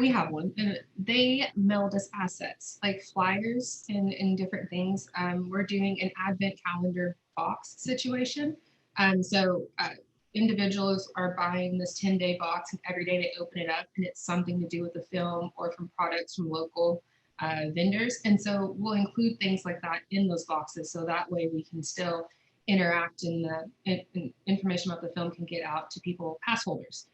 C: We have one, and they mailed us assets like flyers and different things. We're doing an advent calendar box situation. So individuals are buying this 10-day box, and every day they open it up and it's something to do with the film or from products from local vendors. And so we'll include things like that in those boxes, so that way we can still interact and the information about the film can get out to people, pass holders.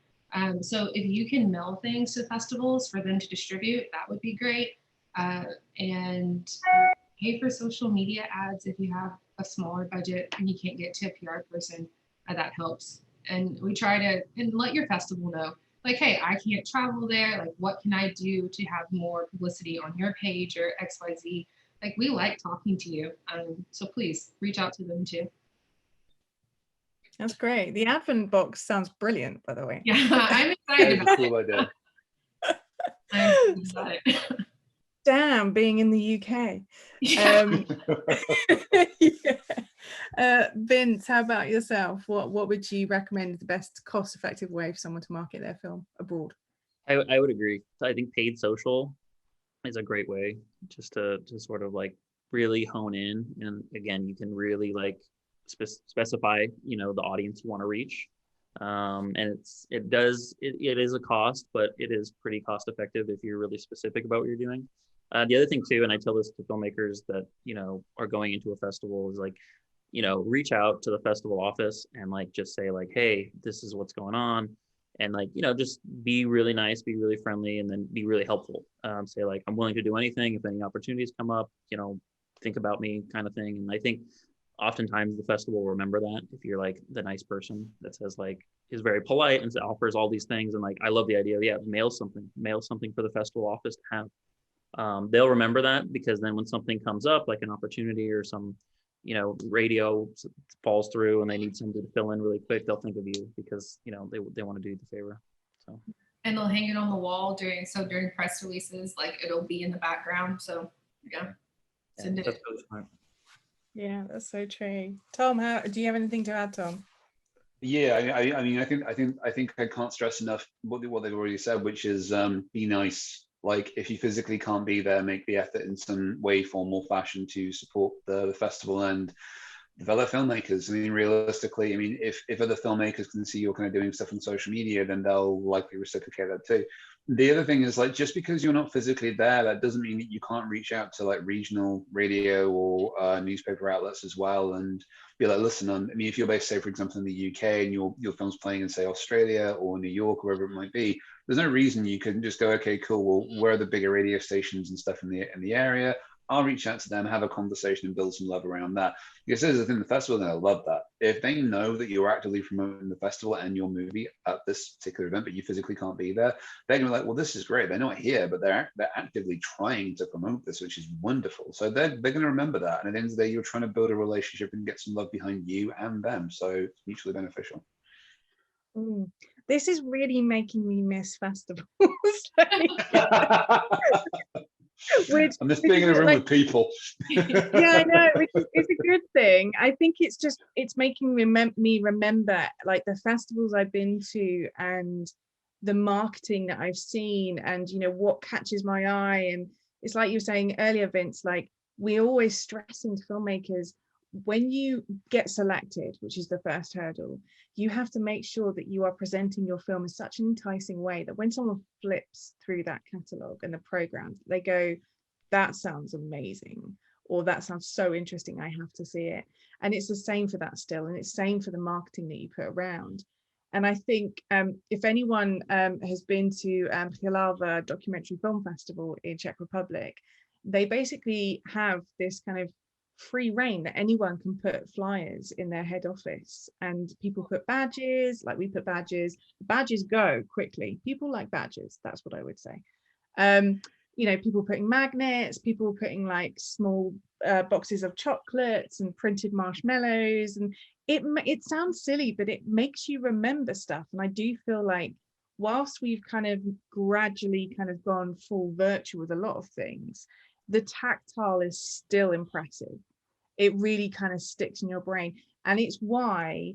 C: So if you can mail things to festivals for them to distribute, that would be great. And pay for social media ads if you have a smaller budget and you can't get to a PR person, that helps. And we try to, and let your festival know, like, hey, I can't travel there. Like, what can I do to have more publicity on your page or XYZ? Like, we like talking to you. So please reach out to them too.
A: That's great. The advent box sounds brilliant, by the way.
C: Yeah, I'm excited about
D: Cool idea.
C: I'm excited.
A: Damn, being in the UK.
C: Yeah.
A: Yeah. Vince, how about yourself? What would you recommend the best cost-effective way for someone to market their film abroad?
B: I would agree. I think paid social is a great way just to sort of like really hone in. And again, you can really like specify, you know, the audience you want to reach. And it is a cost, but it is pretty cost effective if you're really specific about what you're doing. The other thing too, and I tell this to filmmakers that, you know, are going into a festival, is like, you know, reach out to the festival office and like just say like, hey, this is what's going on, and like, you know, just be really nice, be really friendly, and then be really helpful. Say like, I'm willing to do anything if any opportunities come up, you know, think about me, kind of thing. And I think oftentimes the festival will remember that if you're like the nice person that says like, is very polite and offers all these things, and like, I love the idea of, yeah, mail something for the festival office to have. They'll remember that, because then when something comes up, like an opportunity or some, you know, radio falls through and they need somebody to fill in really quick, they'll think of you, because, you know, they want to do you the favor. So,
C: and they'll hang it on the wall during press releases, like it'll be in the background. So yeah, send it.
B: That's really smart.
A: Yeah, that's so true. Tom, do you have anything to add, Tom?
D: Yeah, I mean, I think I can't stress enough what they've already said, which is be nice. Like, if you physically can't be there, make the effort in some way, form, or fashion to support the festival and the fellow filmmakers. I mean, realistically, I mean, if other filmmakers can see you're kind of doing stuff on social media, then they'll likely reciprocate that too. The other thing is, like, just because you're not physically there, that doesn't mean that you can't reach out to like regional radio or newspaper outlets as well, and be like, listen, I mean, if you're based, say, for example, in the UK, and your film's playing in, say, Australia or New York, or wherever it might be, there's no reason you couldn't just go, okay, cool, well, where are the bigger radio stations and stuff in the area? I'll reach out to them, have a conversation, and build some love around that. Because there's the thing, the festival, they'll love that. If they know that you're actively promoting the festival and your movie at this particular event, but you physically can't be there, they're gonna be like, well, this is great. They're not here, but they're actively trying to promote this, which is wonderful. So they're gonna remember that. And at the end of the day, you're trying to build a relationship and get some love behind you and them. So it's mutually beneficial.
A: This is really making me miss festivals.
D: I'm just being in a room with people.
A: Yeah, I know, it's a good thing. I think it's making me remember like the festivals I've been to and the marketing that I've seen, and you know what catches my eye. And it's like you were saying earlier, Vince, like we always stressing to filmmakers, when you get selected, which is the first hurdle, you have to make sure that you are presenting your film in such an enticing way that when someone flips through that catalogue and the program, they go, that sounds amazing, or that sounds so interesting, I have to see it. And it's the same for that still, and it's the same for the marketing that you put around. And I think if anyone has been to Hlava Documentary Film Festival in Czech Republic, they basically have this kind of free reign that anyone can put flyers in their head office, and people put badges, like we put badges go quickly. People like badges, that's what I would say. You know, people putting magnets, people putting like small boxes of chocolates and printed marshmallows, and it sounds silly, but it makes you remember stuff. And I do feel like whilst we've kind of gradually kind of gone full virtual with a lot of things, the tactile is still impressive. It really kind of sticks in your brain. And it's why,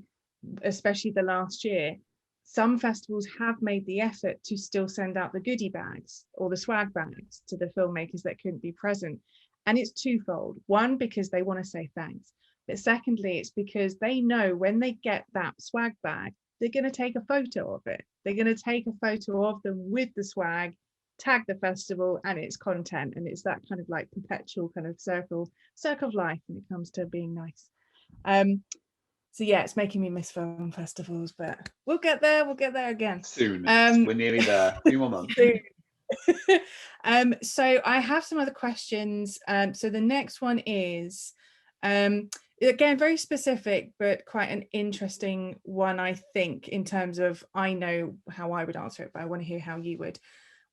A: especially the last year, some festivals have made the effort to still send out the goodie bags or the swag bags to the filmmakers that couldn't be present. And it's twofold. One, because they want to say thanks. But secondly, it's because they know when they get that swag bag, they're going to take a photo of it. They're going to take a photo of them with the swag, tag the festival and its content. And it's that kind of like perpetual kind of circle of life when it comes to being nice. So yeah, it's making me miss film festivals, but we'll get there again.
D: Soon. We're nearly there. 2 more months.
A: So I have some other questions. So the next one is, again, very specific, but quite an interesting one, I think, in terms of, I know how I would answer it, but I want to hear how you would.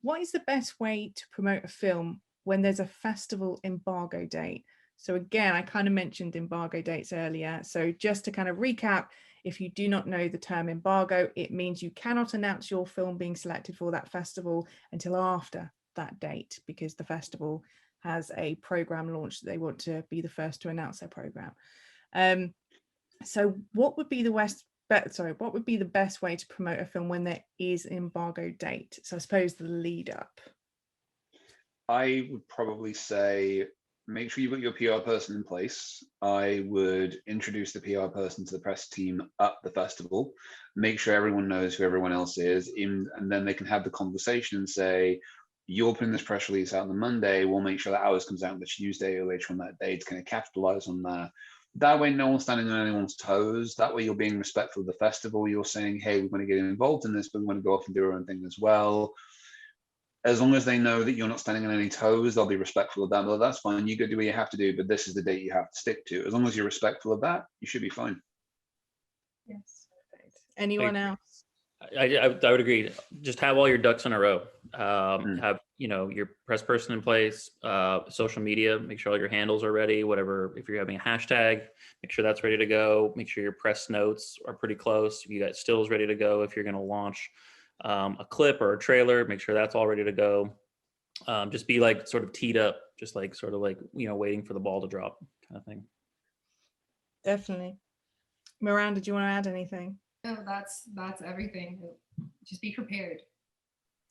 A: What is the best way to promote a film when there's a festival embargo date? So again, I kind of mentioned embargo dates earlier. So just to kind of recap, if you do not know the term embargo, it means you cannot announce your film being selected for that festival until after that date, because the festival has a program launch that they want to be the first to announce their program. So what would be the best way to promote a film when there is an embargo date? So I suppose the lead up.
D: I would probably say make sure you've got your PR person in place. I would introduce the PR person to the press team at the festival, make sure everyone knows who everyone else is, and then they can have the conversation and say, you're putting this press release out on the Monday, we'll make sure that ours comes out on the Tuesday or later on that day to kind of capitalize on that. That way, no one's standing on anyone's toes. That way, you're being respectful of the festival. You're saying, hey, we want to get involved in this, but we want to go off and do our own thing as well. As long as they know that you're not standing on any toes, they'll be respectful of that. Well, that's fine. You go do what you have to do, but this is the date you have to stick to. As long as you're respectful of that, you should be fine.
A: Yes. Perfect. Anyone else?
B: I would agree. Just have all your ducks in a row. Have, you know, your press person in place, social media, make sure all your handles are ready, whatever. If you're having a hashtag, make sure that's ready to go. Make sure your press notes are pretty close. You got stills ready to go. If you're going to launch a clip or a trailer, make sure that's all ready to go. Just be like sort of teed up, just like sort of like, you know, waiting for the ball to drop kind of thing.
A: Definitely. Miranda, do you want to add anything?
C: No, that's everything. Just be prepared.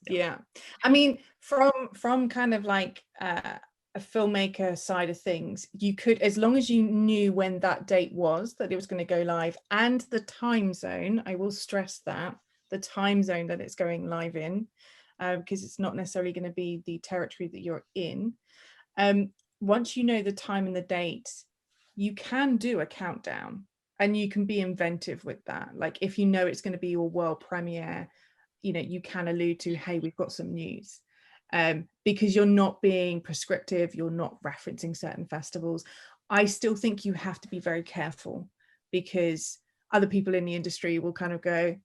A: Yeah. I mean, from kind of like a filmmaker side of things, you could, as long as you knew when that date was, that it was going to go live, and the time zone, I will stress that, the time zone that it's going live in, because it's not necessarily going to be the territory that you're in. Once you know the time and the date, you can do a countdown and you can be inventive with that. Like if you know it's going to be your world premiere, you know, you can allude to, hey, we've got some news, because you're not being prescriptive, you're not referencing certain festivals. I still think you have to be very careful, because other people in the industry will kind of go,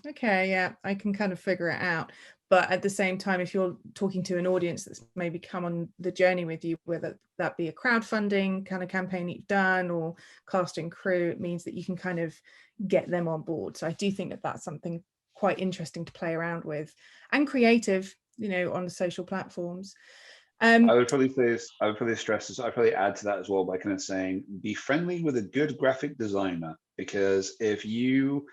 A: okay, yeah, I can kind of figure it out. But at the same time, if you're talking to an audience that's maybe come on the journey with you, whether that be a crowdfunding kind of campaign you've done or casting crew, it means that you can kind of get them on board. So I do think that that's something quite interesting to play around with, and creative, you know, on the social platforms.
D: I would probably stress this. I'd probably add to that as well by kind of saying, be friendly with a good graphic designer, because if you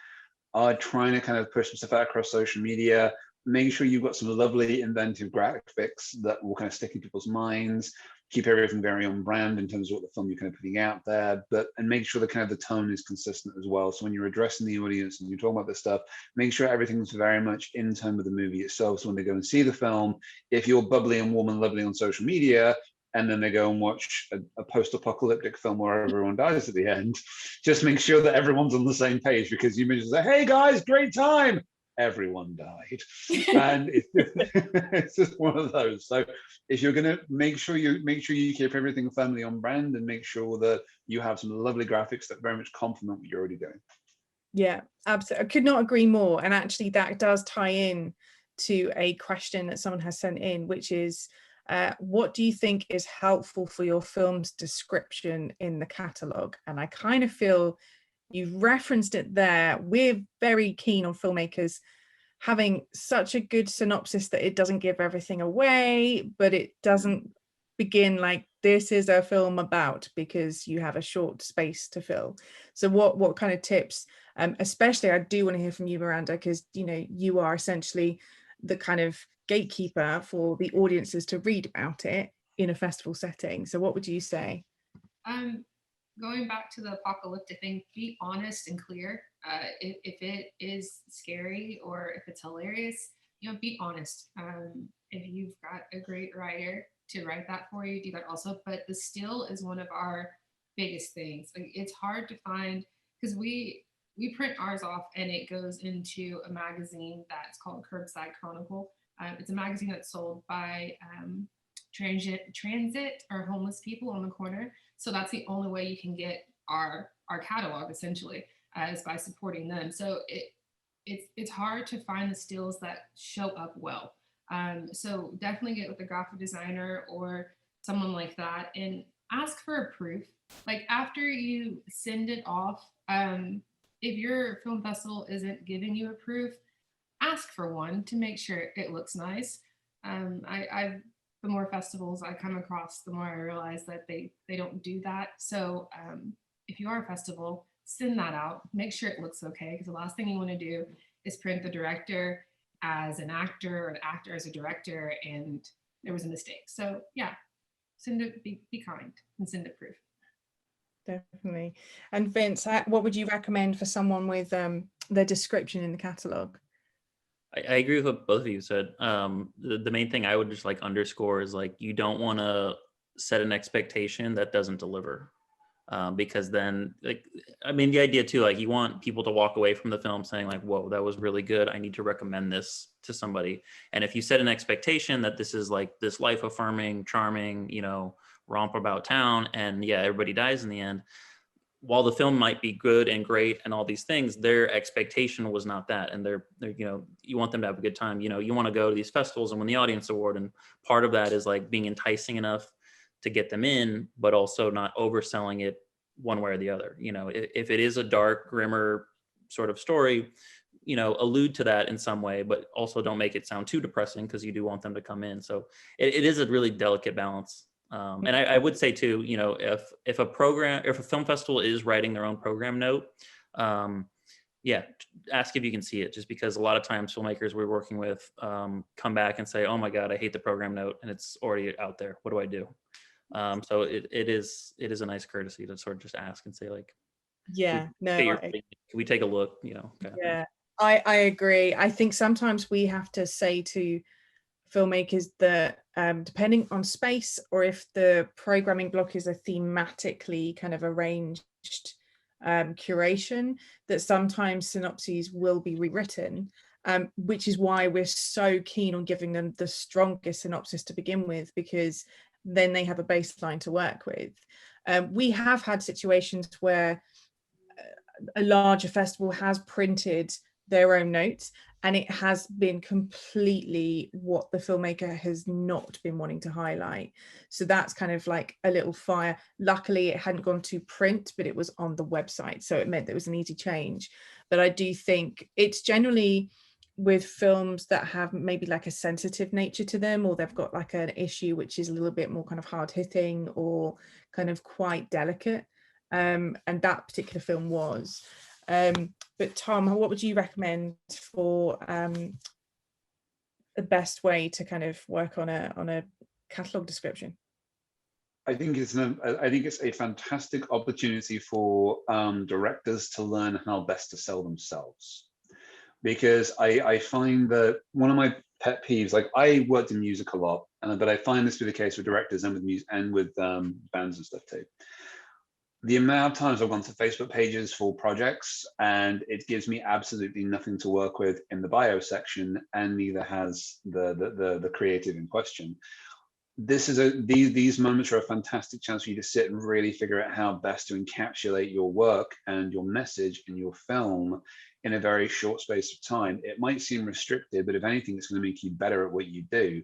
D: are trying to kind of push some stuff out across social media, make sure you've got some lovely inventive graphics that will kind of stick in people's minds. Keep everything very on brand in terms of what the film you're kind of putting out there, and make sure the kind of the tone is consistent as well. So when you're addressing the audience and you're talking about this stuff, make sure everything's very much in tone with the movie itself. So when they go and see the film, if you're bubbly and warm and lovely on social media, and then they go and watch a post-apocalyptic film where everyone dies at the end, just make sure that everyone's on the same page, because you may just say, hey guys, great time. Everyone died. And it's just one of those. So if you're going to make sure you keep everything firmly on brand, and make sure that you have some lovely graphics that very much complement what you're already doing.
A: Yeah, absolutely. I could not agree more. And actually that does tie in to a question that someone has sent in, which is, what do you think is helpful for your film's description in the catalogue? And I kind of feel you've referenced it there. We're very keen on filmmakers having such a good synopsis that it doesn't give everything away, but it doesn't begin like, this is a film about, because you have a short space to fill. So what kind of tips, especially I do want to hear from you, Miranda, because you know you are essentially the kind of gatekeeper for the audiences to read about it in a festival setting. So what would you say?
C: Going back to the apocalyptic thing, be honest and clear. If it is scary or if it's hilarious, you know, be honest. If you've got a great writer to write that for you, do that also. But the still is one of our biggest things. Like, it's hard to find, because we print ours off and it goes into a magazine that's called Curbside Chronicle. It's a magazine that's sold by transit or homeless people on the corner. So that's the only way you can get our catalog, essentially, is by supporting them. So it's hard to find the stills that show up well. So definitely get with a graphic designer or someone like that and ask for a proof. Like, after you send it off, if your film festival isn't giving you a proof, ask for one to make sure it looks nice. The more festivals I come across, the more I realize that they don't do that. So if you are a festival, send that out, make sure it looks okay, because the last thing you want to do is print the director as an actor or the actor as a director and there was a mistake. So yeah, be kind and send it proof.
A: Definitely. And Vince, what would you recommend for someone with their description in the catalogue?
B: I agree with what both of you said. The main thing I would just like underscore is like, you don't want to set an expectation that doesn't deliver. Because then, like, I mean, the idea too, like, you want people to walk away from the film saying like, whoa, that was really good. I need to recommend this to somebody. And if you set an expectation that this is like this life affirming, charming, you know, romp about town, and yeah, everybody dies in the end, while the film might be good and great and all these things, their expectation was not that. And they're, you know, you want them to have a good time. You know, you want to go to these festivals and win the audience award. And part of that is like being enticing enough to get them in, but also not overselling it one way or the other. You know, if it is a dark, grimmer sort of story, you know, allude to that in some way, but also don't make it sound too depressing, because you do want them to come in. So it is a really delicate balance. And I would say too, you know, if a film festival is writing their own program note, yeah, ask if you can see it, just because a lot of times filmmakers we're working with come back and say, oh my God, I hate the program note, and it's already out there. What do I do? So it is a nice courtesy to sort of just ask and say like,
A: yeah, no,
B: can we take a look, you know?
A: Yeah, I agree. I think sometimes we have to say to filmmakers that depending on space, or if the programming block is a thematically kind of arranged curation, that sometimes synopses will be rewritten, which is why we're so keen on giving them the strongest synopsis to begin with, because then they have a baseline to work with. We have had situations where a larger festival has printed their own notes, and it has been completely what the filmmaker has not been wanting to highlight. So that's kind of like a little fire. Luckily it hadn't gone to print, but it was on the website, so it meant that it was an easy change. But I do think it's generally with films that have maybe like a sensitive nature to them, or they've got like an issue which is a little bit more kind of hard hitting or kind of quite delicate, and that particular film was. But Tom, what would you recommend for the best way to kind of work on a catalogue description?
D: I think it's a fantastic opportunity for directors to learn how best to sell themselves, because I find that one of my pet peeves, like I worked in music a lot, but I find this to be the case with directors and with music and with bands and stuff too. The amount of times I've gone to Facebook pages for projects and it gives me absolutely nothing to work with in the bio section, and neither has the creative in question. These moments are a fantastic chance for you to sit and really figure out how best to encapsulate your work and your message in your film in a very short space of time. It might seem restricted, but if anything, it's going to make you better at what you do.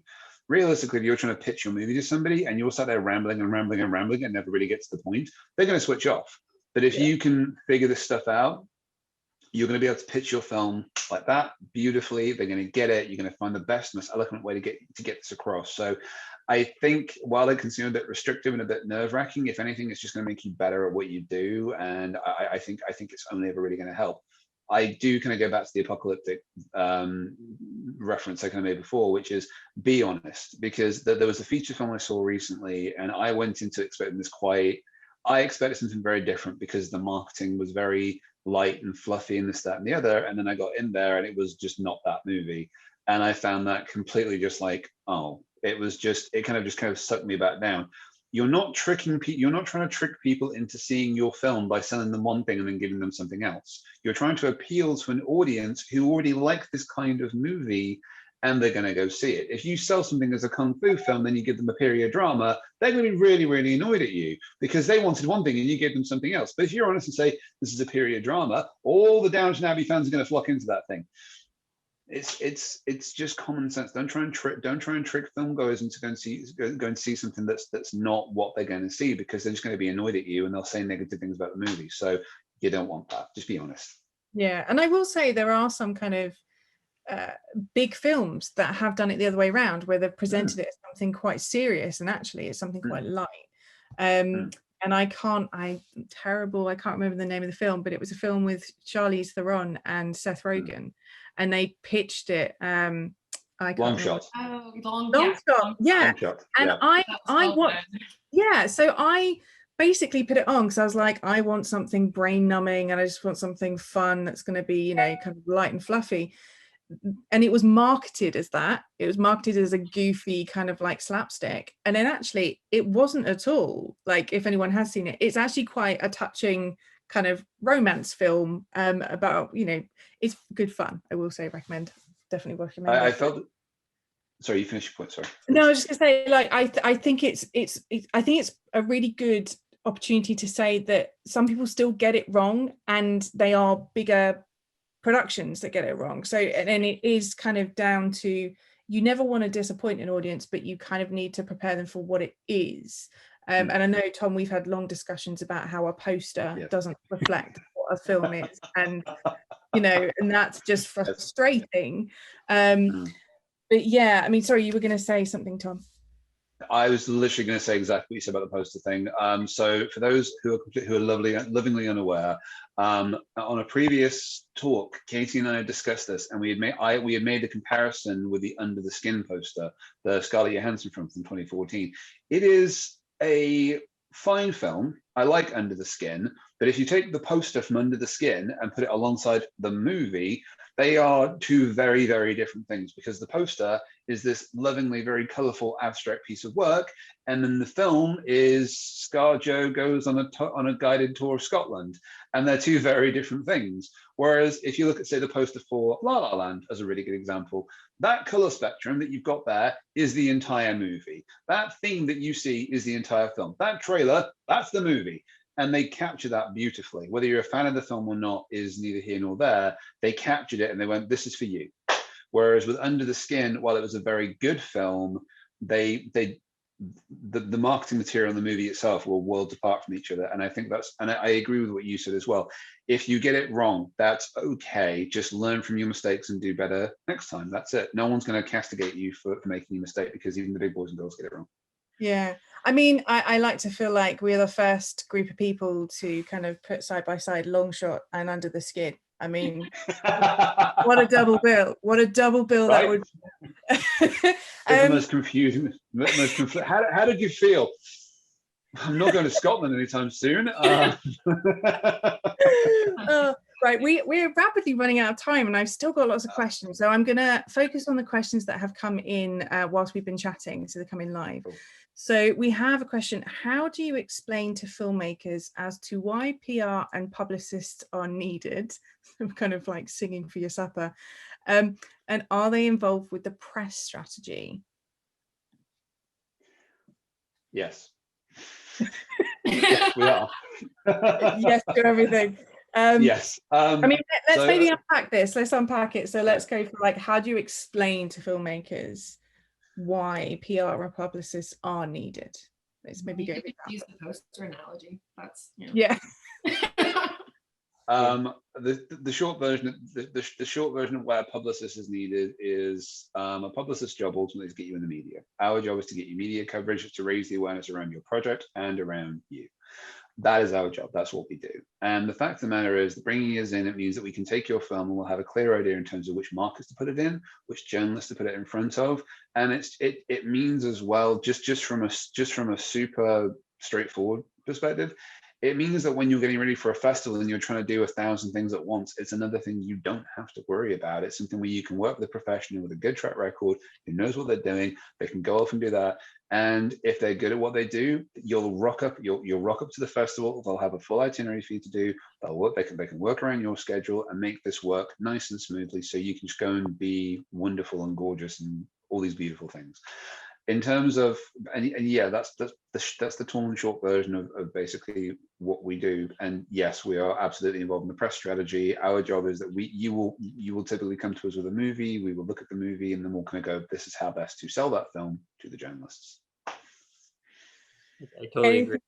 D: Realistically, if you're trying to pitch your movie to somebody and you're sat there rambling and rambling and rambling and never really get to the point, they're going to switch off. But if you can figure this stuff out, you're going to be able to pitch your film like that beautifully. They're going to get it. You're going to find the best, most eloquent way to get this across. So I think while it can seem a bit restrictive and a bit nerve-wracking, if anything, it's just going to make you better at what you do. And I think it's only ever really going to help. I do kind of go back to the apocalyptic reference I kind of made before, which is be honest, because there was a feature film I saw recently and I went into expecting this I expected something very different because the marketing was very light and fluffy and this, that, and the other. And then I got in there and it was just not that movie. And I found that completely just like, oh, it kind of sucked me back down. You're not tricking people. You're not trying to trick people into seeing your film by selling them one thing and then giving them something else. You're trying to appeal to an audience who already like this kind of movie, and they're going to go see it. If you sell something as a kung fu film, then you give them a period drama, they're going to be really, really annoyed at you because they wanted one thing and you gave them something else. But if you're honest and say this is a period drama, all the Downton Abbey fans are going to flock into that thing. It's just common sense. Don't try and trick film goers into go and see something that's not what they're going to see, because they're just going to be annoyed at you and they'll say negative things about the movie. So you don't want that. Just be honest. Yeah,
A: and I will say there are some kind of big films that have done it the other way around, where they've presented it as something quite serious and actually it's something quite light. And I'm terrible. I can't remember the name of the film, but it was a film with Charlize Theron and Seth Rogen. And they pitched it, I can't
D: Long
A: remember.
D: shot.
C: Oh,
A: Long
C: yeah,
A: shot, yeah.
D: Long shot.
A: And
D: Yeah.
A: I watched, yeah, so I basically put it on because I was like, I want something brain numbing and I just want something fun that's going to be, you know, kind of light and fluffy. And it was marketed as that. It was marketed as a goofy kind of like slapstick. And then actually it wasn't at all. Like, if anyone has seen it, it's actually quite a touching kind of romance film about, you know, it's good fun. I will say, definitely recommend it.
D: I felt. Sorry, you finish your point. Sorry.
A: No, I was just gonna say, like, I think it's I think it's a really good opportunity to say that some people still get it wrong, and they are bigger productions that get it wrong. So, and it is kind of down to, you never want to disappoint an audience, but you kind of need to prepare them for what it is. And I know, Tom, we've had long discussions about how a poster doesn't reflect what a film is, and you know, and that's just frustrating. But yeah, I mean, sorry, you were going to say something, Tom.
D: I was literally going to say exactly what you said about the poster thing. So for those who are lovingly unaware, on a previous talk, Katie and I discussed this, and we had made the comparison with the Under the Skin poster, the Scarlett Johansson film from 2014. It is a fine film. I like Under the Skin, but if you take the poster from Under the Skin and put it alongside the movie, they are two very, very different things, because the poster is this lovingly very colorful abstract piece of work, and then the film is ScarJo goes on a guided tour of Scotland, and they're two very different things. Whereas if you look at, say, the poster for La La Land as a really good example, that color spectrum that you've got there is the entire movie. That theme that you see is the entire film. That trailer, that's the movie. And they capture that beautifully. Whether you're a fan of the film or not is neither here nor there. They captured it and they went, this is for you. Whereas with Under the Skin, while it was a very good film, the marketing material in the movie itself were worlds apart from each other. And I think and I agree with what you said as well. If you get it wrong, that's okay. Just learn from your mistakes and do better next time. That's it. No one's going to castigate you for making a mistake, because even the big boys and girls get it wrong. Yeah.
A: I mean, I like to feel like we're the first group of people to kind of put side by side Long Shot and Under the Skin. I mean, what a double bill! What a double bill that would be.
D: The most confusing. How did you feel? I'm not going to Scotland anytime soon.
A: Right, we're rapidly running out of time, and I've still got lots of questions. So I'm going to focus on the questions that have come in whilst we've been chatting, so they're coming live. Cool. So we have a question: how do you explain to filmmakers as to why PR and publicists are needed? I'm kind of like singing for your supper. And are they involved with the press strategy?
D: Yes. Yes, we are.
A: Yes to everything.
D: Yes.
A: I mean, let's maybe unpack this. Let's unpack it. So let's go for, like, how do you explain to filmmakers why PR and publicists are needed? Let's maybe go with that.
C: Use the poster analogy. That's, you know.
A: Yeah.
D: The short version, the short version of where a publicist is needed is a publicist's job ultimately is to get you in the media. Our job is to get you media coverage, to raise the awareness around your project and around you. That is our job. That's what we do. And the fact of the matter is, that bringing us in, it means that we can take your film and we'll have a clear idea in terms of which markets to put it in, which journalists to put it in front of. And it means as well, just from a super straightforward perspective, it means that when you're getting ready for a festival and you're trying to do 1,000 things at once, it's another thing you don't have to worry about. It's something where you can work with a professional with a good track record who knows what they're doing. They can go off and do that. And if they're good at what they do, you'll rock up to the festival. They'll have a full itinerary for you to do. They'll work. They can work around your schedule and make this work nice and smoothly, so you can just go and be wonderful and gorgeous and all these beautiful things. In terms of, and yeah, that's the tall and short version of basically what we do. And yes, we are absolutely involved in the press strategy. Our job is that you will typically come to us with a movie. We will look at the movie, and then we'll kind of go, this is how best to sell that film to the journalists.
B: I totally agree.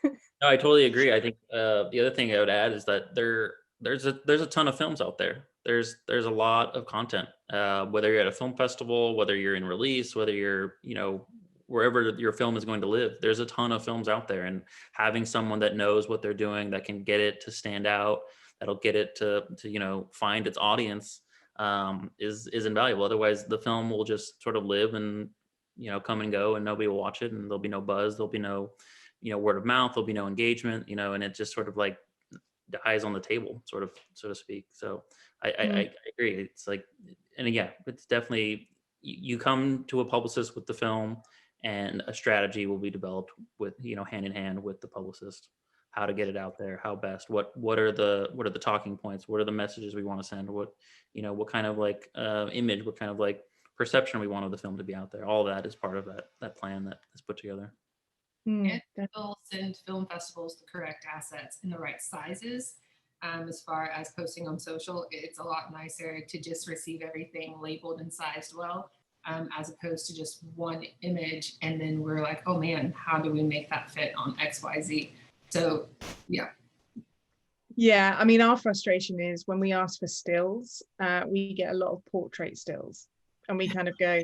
B: No, I totally agree. I think the other thing I would add is that there's a ton of films out there. There's a lot of content, whether you're at a film festival, whether you're in release, whether you're, wherever your film is going to live, there's a ton of films out there, and having someone that knows what they're doing, that can get it to stand out, that'll get it to find its audience, is invaluable. Otherwise, the film will just sort of live and come and go, and nobody will watch it, and there'll be no buzz, there'll be no word of mouth, there'll be no engagement, and it just sort of like dies on the table, sort of, so to speak. So I agree. It's like, and again, it's definitely, you come to a publicist with the film, and a strategy will be developed with hand in hand with the publicist, how to get it out there, how best, what are the talking points, what are the messages we want to send, what kind of like image, what kind of like perception we want of the film to be out there. All that is part of that plan that is put together.
C: And we'll send film festivals the correct assets in the right sizes. As far as posting on social, it's a lot nicer to just receive everything labeled and sized well, as opposed to just one image, and then we're like, oh man, how do we make that fit on XYZ? So
A: yeah, I mean, our frustration is when we ask for stills, we get a lot of portrait stills, and we kind of go,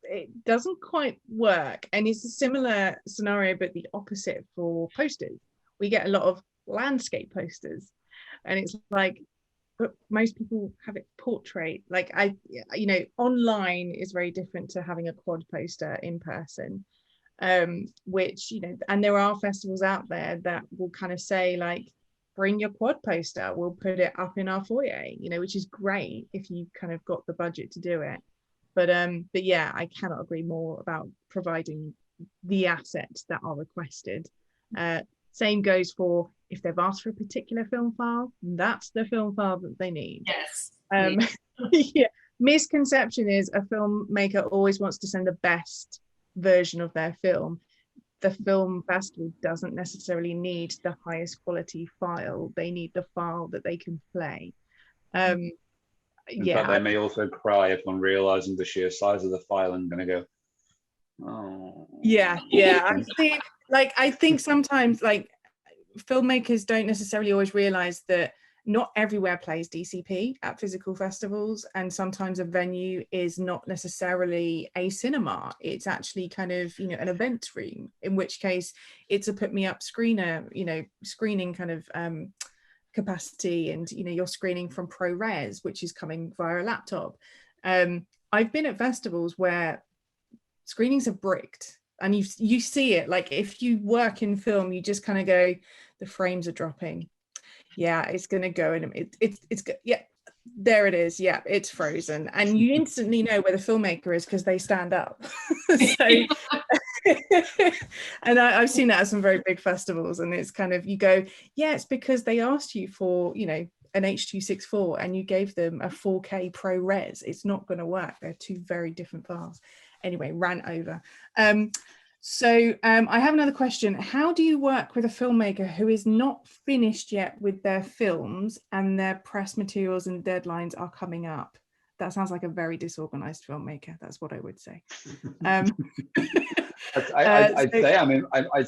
A: it doesn't quite work. And it's a similar scenario, but the opposite for posters. We get a lot of landscape posters, and it's like, but most people have it portrait. Like online is very different to having a quad poster in person, which, and there are festivals out there that will kind of say like, bring your quad poster, we'll put it up in our foyer, which is great if you kind of got the budget to do it. But yeah, I cannot agree more about providing the assets that are requested. Same goes for if they've asked for a particular film file, that's the film file that they need.
C: Yes.
A: Yeah. Misconception is a filmmaker always wants to send the best version of their film. The film festival doesn't necessarily need the highest quality file. They need the file that they can play.
D: In fact, they may also cry upon realizing the sheer size of the file and going to go, oh.
A: Yeah. I think sometimes like filmmakers don't necessarily always realize that not everywhere plays DCP at physical festivals, and sometimes a venue is not necessarily a cinema. It's actually kind of an event room, in which case it's a put me up screener, screening kind of capacity, and you're screening from ProRes, which is coming via a laptop. I've been at festivals where screenings are bricked, and you see it. Like if you work in film, you just kind of go, the frames are dropping. Yeah, it's gonna go, and it's yeah, there it is. Yeah, it's frozen, and you instantly know where the filmmaker is because they stand up. So, and I've seen that at some very big festivals, and it's kind of, you go, yeah, it's because they asked you for an H.264 and you gave them a 4K ProRes. It's not going to work. They're two very different files. Anyway, rant over. So I have another question. How do you work with a filmmaker who is not finished yet with their films and their press materials and deadlines are coming up? That sounds like a very disorganized filmmaker. That's what I would say.
D: I'd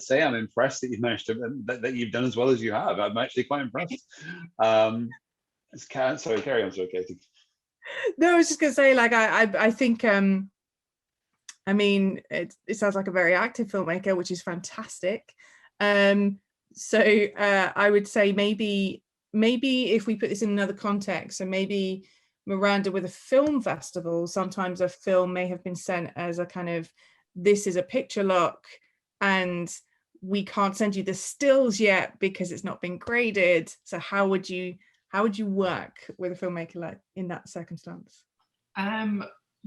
D: say I'm impressed that you've managed to, that you've done as well as you have. I'm actually quite impressed. Sorry, carry on, sorry, Katie.
A: No, I was just going to say, like, I think, I mean, it sounds like a very active filmmaker, which is fantastic. So I would say maybe if we put this in another context, so maybe Miranda, with a film festival, sometimes a film may have been sent as a kind of, this is a picture lock and we can't send you the stills yet because it's not been graded. So how would you work with a filmmaker like in that circumstance?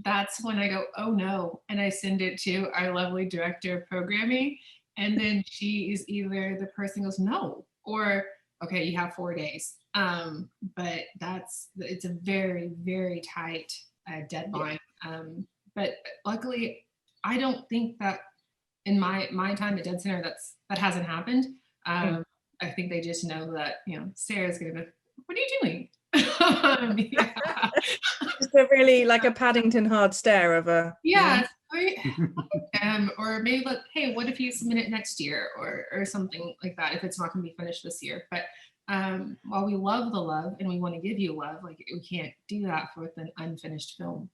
C: That's when I go, oh no, and I send it to our lovely director of programming, and then she is either the person goes no, or okay, you have 4 days. But it's a very, very tight deadline. But luckily, I don't think that in my time at Deadcenter that hasn't happened. I think they just know that Sarah's gonna be, what are you doing?
A: Just a really like a Paddington hard stare of a
C: or maybe like, hey, what if you submit it next year or something like that if it's not going to be finished this year. But while we love the love and we want to give you love, like we can't do that with an unfinished film.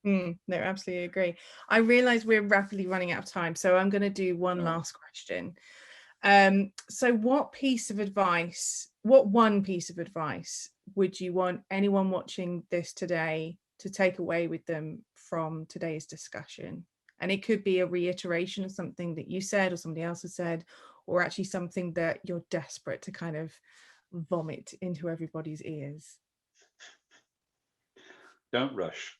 A: No, absolutely agree. I realize we're rapidly running out of time, so I'm going to do one last question. So what piece of advice what one piece of advice would you want anyone watching this today to take away with them from today's discussion? And it could be a reiteration of something that you said or somebody else has said, or actually something that you're desperate to kind of vomit into everybody's ears.
D: Don't rush.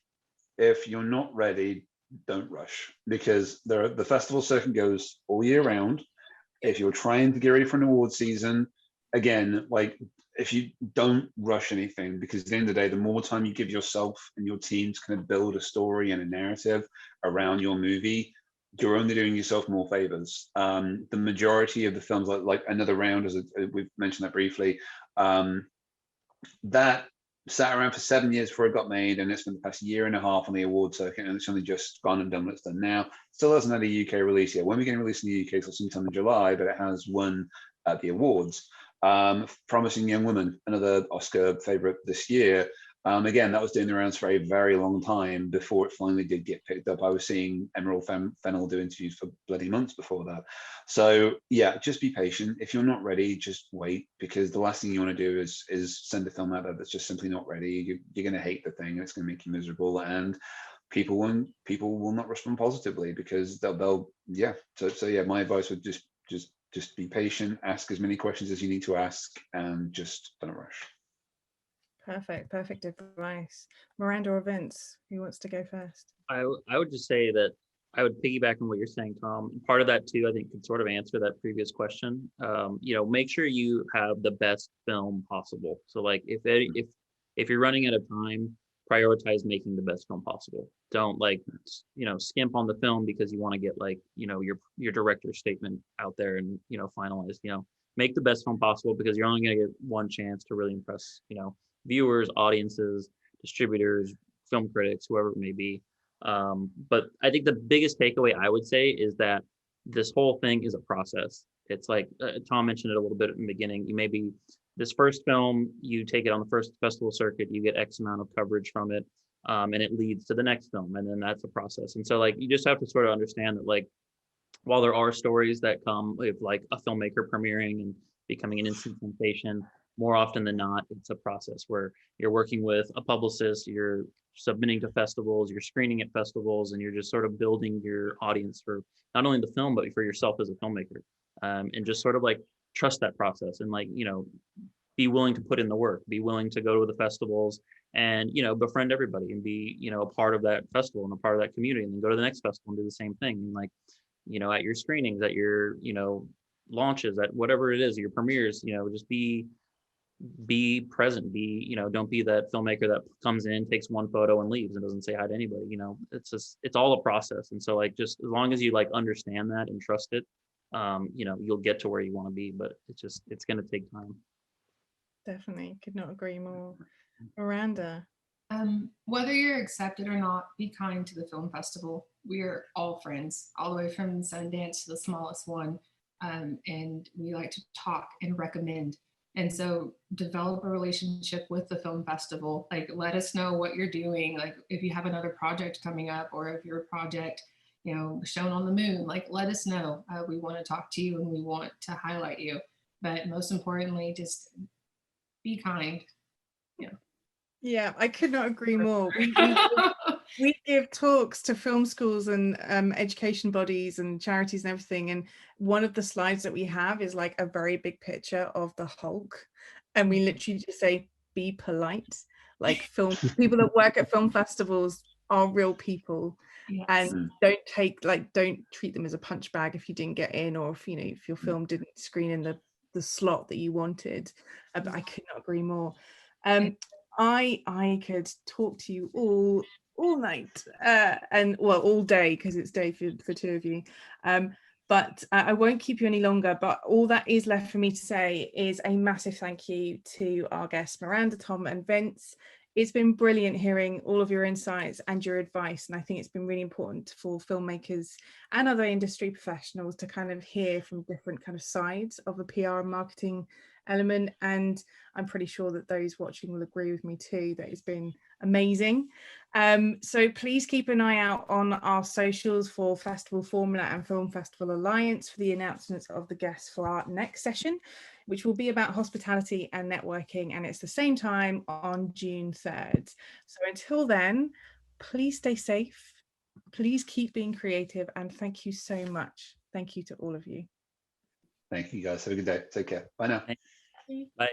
D: If you're not ready, don't rush, because the festival circuit goes all year round. If you're trying to get ready for an award season, again, like, if you don't rush anything, because at the end of the day, the more time you give yourself and your team to kind of build a story and a narrative around your movie, you're only doing yourself more favors. The majority of the films, like Another Round, as we've mentioned that briefly, that sat around for 7 years before it got made, and it's been the past year and a half on the award circuit, and it's only just gone and done what it's done now. Still hasn't had a UK release yet. When we're getting released in the UK, so sometime in July, but it has won the awards. Promising Young Woman, another Oscar favorite this year. Again, that was doing the rounds for a very long time before it finally did get picked up. I was seeing Emerald Fennell do interviews for bloody months before that. So yeah, just be patient. If you're not ready, just wait, because the last thing you want to do is send a film out there that's just simply not ready. You're going to hate the thing. It's going to make you miserable, and people will not respond positively, because they'll yeah. So yeah, my advice would just be patient, ask as many questions as you need to ask, and just don't rush.
A: Perfect advice. Miranda or Vince, who wants to go first?
B: I would just say that I would piggyback on what you're saying, Tom. Part of that too, I think, could sort of answer that previous question. Make sure you have the best film possible. So like if you're running out of time, prioritize making the best film possible. Don't skimp on the film because you want to get your director's statement out there and finalized. Make the best film possible, because you're only going to get one chance to really impress viewers, audiences, distributors, film critics, whoever it may be. But I think the biggest takeaway I would say is that this whole thing is a process. It's like Tom mentioned it a little bit in the beginning. You maybe this first film, you take it on the first festival circuit, you get X amount of coverage from it, and it leads to the next film, and then that's a process. And so you just have to sort of understand that while there are stories that come with a filmmaker premiering and becoming an instant sensation, more often than not, it's a process where you're working with a publicist, you're submitting to festivals, you're screening at festivals, and you're just sort of building your audience for not only the film, but for yourself as a filmmaker. And just sort of trust that process, and be willing to put in the work, be willing to go to the festivals and, befriend everybody and be, a part of that festival and a part of that community, and then go to the next festival and do the same thing. And at your screenings, at your, launches, at whatever it is, your premieres, just be present, don't be that filmmaker that comes in, takes one photo and leaves and doesn't say hi to anybody. It's all a process. And so just as long as you understand that and trust it, you'll get to where you want to be, but it's going to take time.
A: Definitely, could not agree more. Miranda.
C: Whether you're accepted or not, be kind to the film festival. We're all friends, all the way from Sundance to the smallest one. And we like to talk and recommend. And so develop a relationship with the film festival. Let us know what you're doing. If you have another project coming up, or if your project, shown on the moon, let us know. We want to talk to you and we want to highlight you. But most importantly, just be kind.
A: Yeah, I could not agree more. We give talks to film schools and education bodies and charities and everything, and one of the slides that we have is a very big picture of the Hulk, and we literally just say, be polite. Film people that work at film festivals are real people. Yes. And don't treat them as a punch bag if you didn't get in, or if your film didn't screen in the slot that you wanted. But I could not agree more. I could talk to you all night and all day, because it's day for two of you, but I won't keep you any longer. But all that is left for me to say is a massive thank you to our guests, Miranda, Tom and Vince. It's been brilliant hearing all of your insights and your advice, and I think it's been really important for filmmakers and other industry professionals to kind of hear from different kind of sides of the PR and marketing element, and I'm pretty sure that those watching will agree with me too, that it's been amazing. So please keep an eye out on our socials for Festival Formula and Film Festival Alliance for the announcements of the guests for our next session. which will be about hospitality and networking, and it's the same time on June 3rd. So until then, please stay safe, please keep being creative, and thank you so much. Thank you to all of you.
D: Thank you guys. Have a good day. Take care. Bye now.
B: Bye.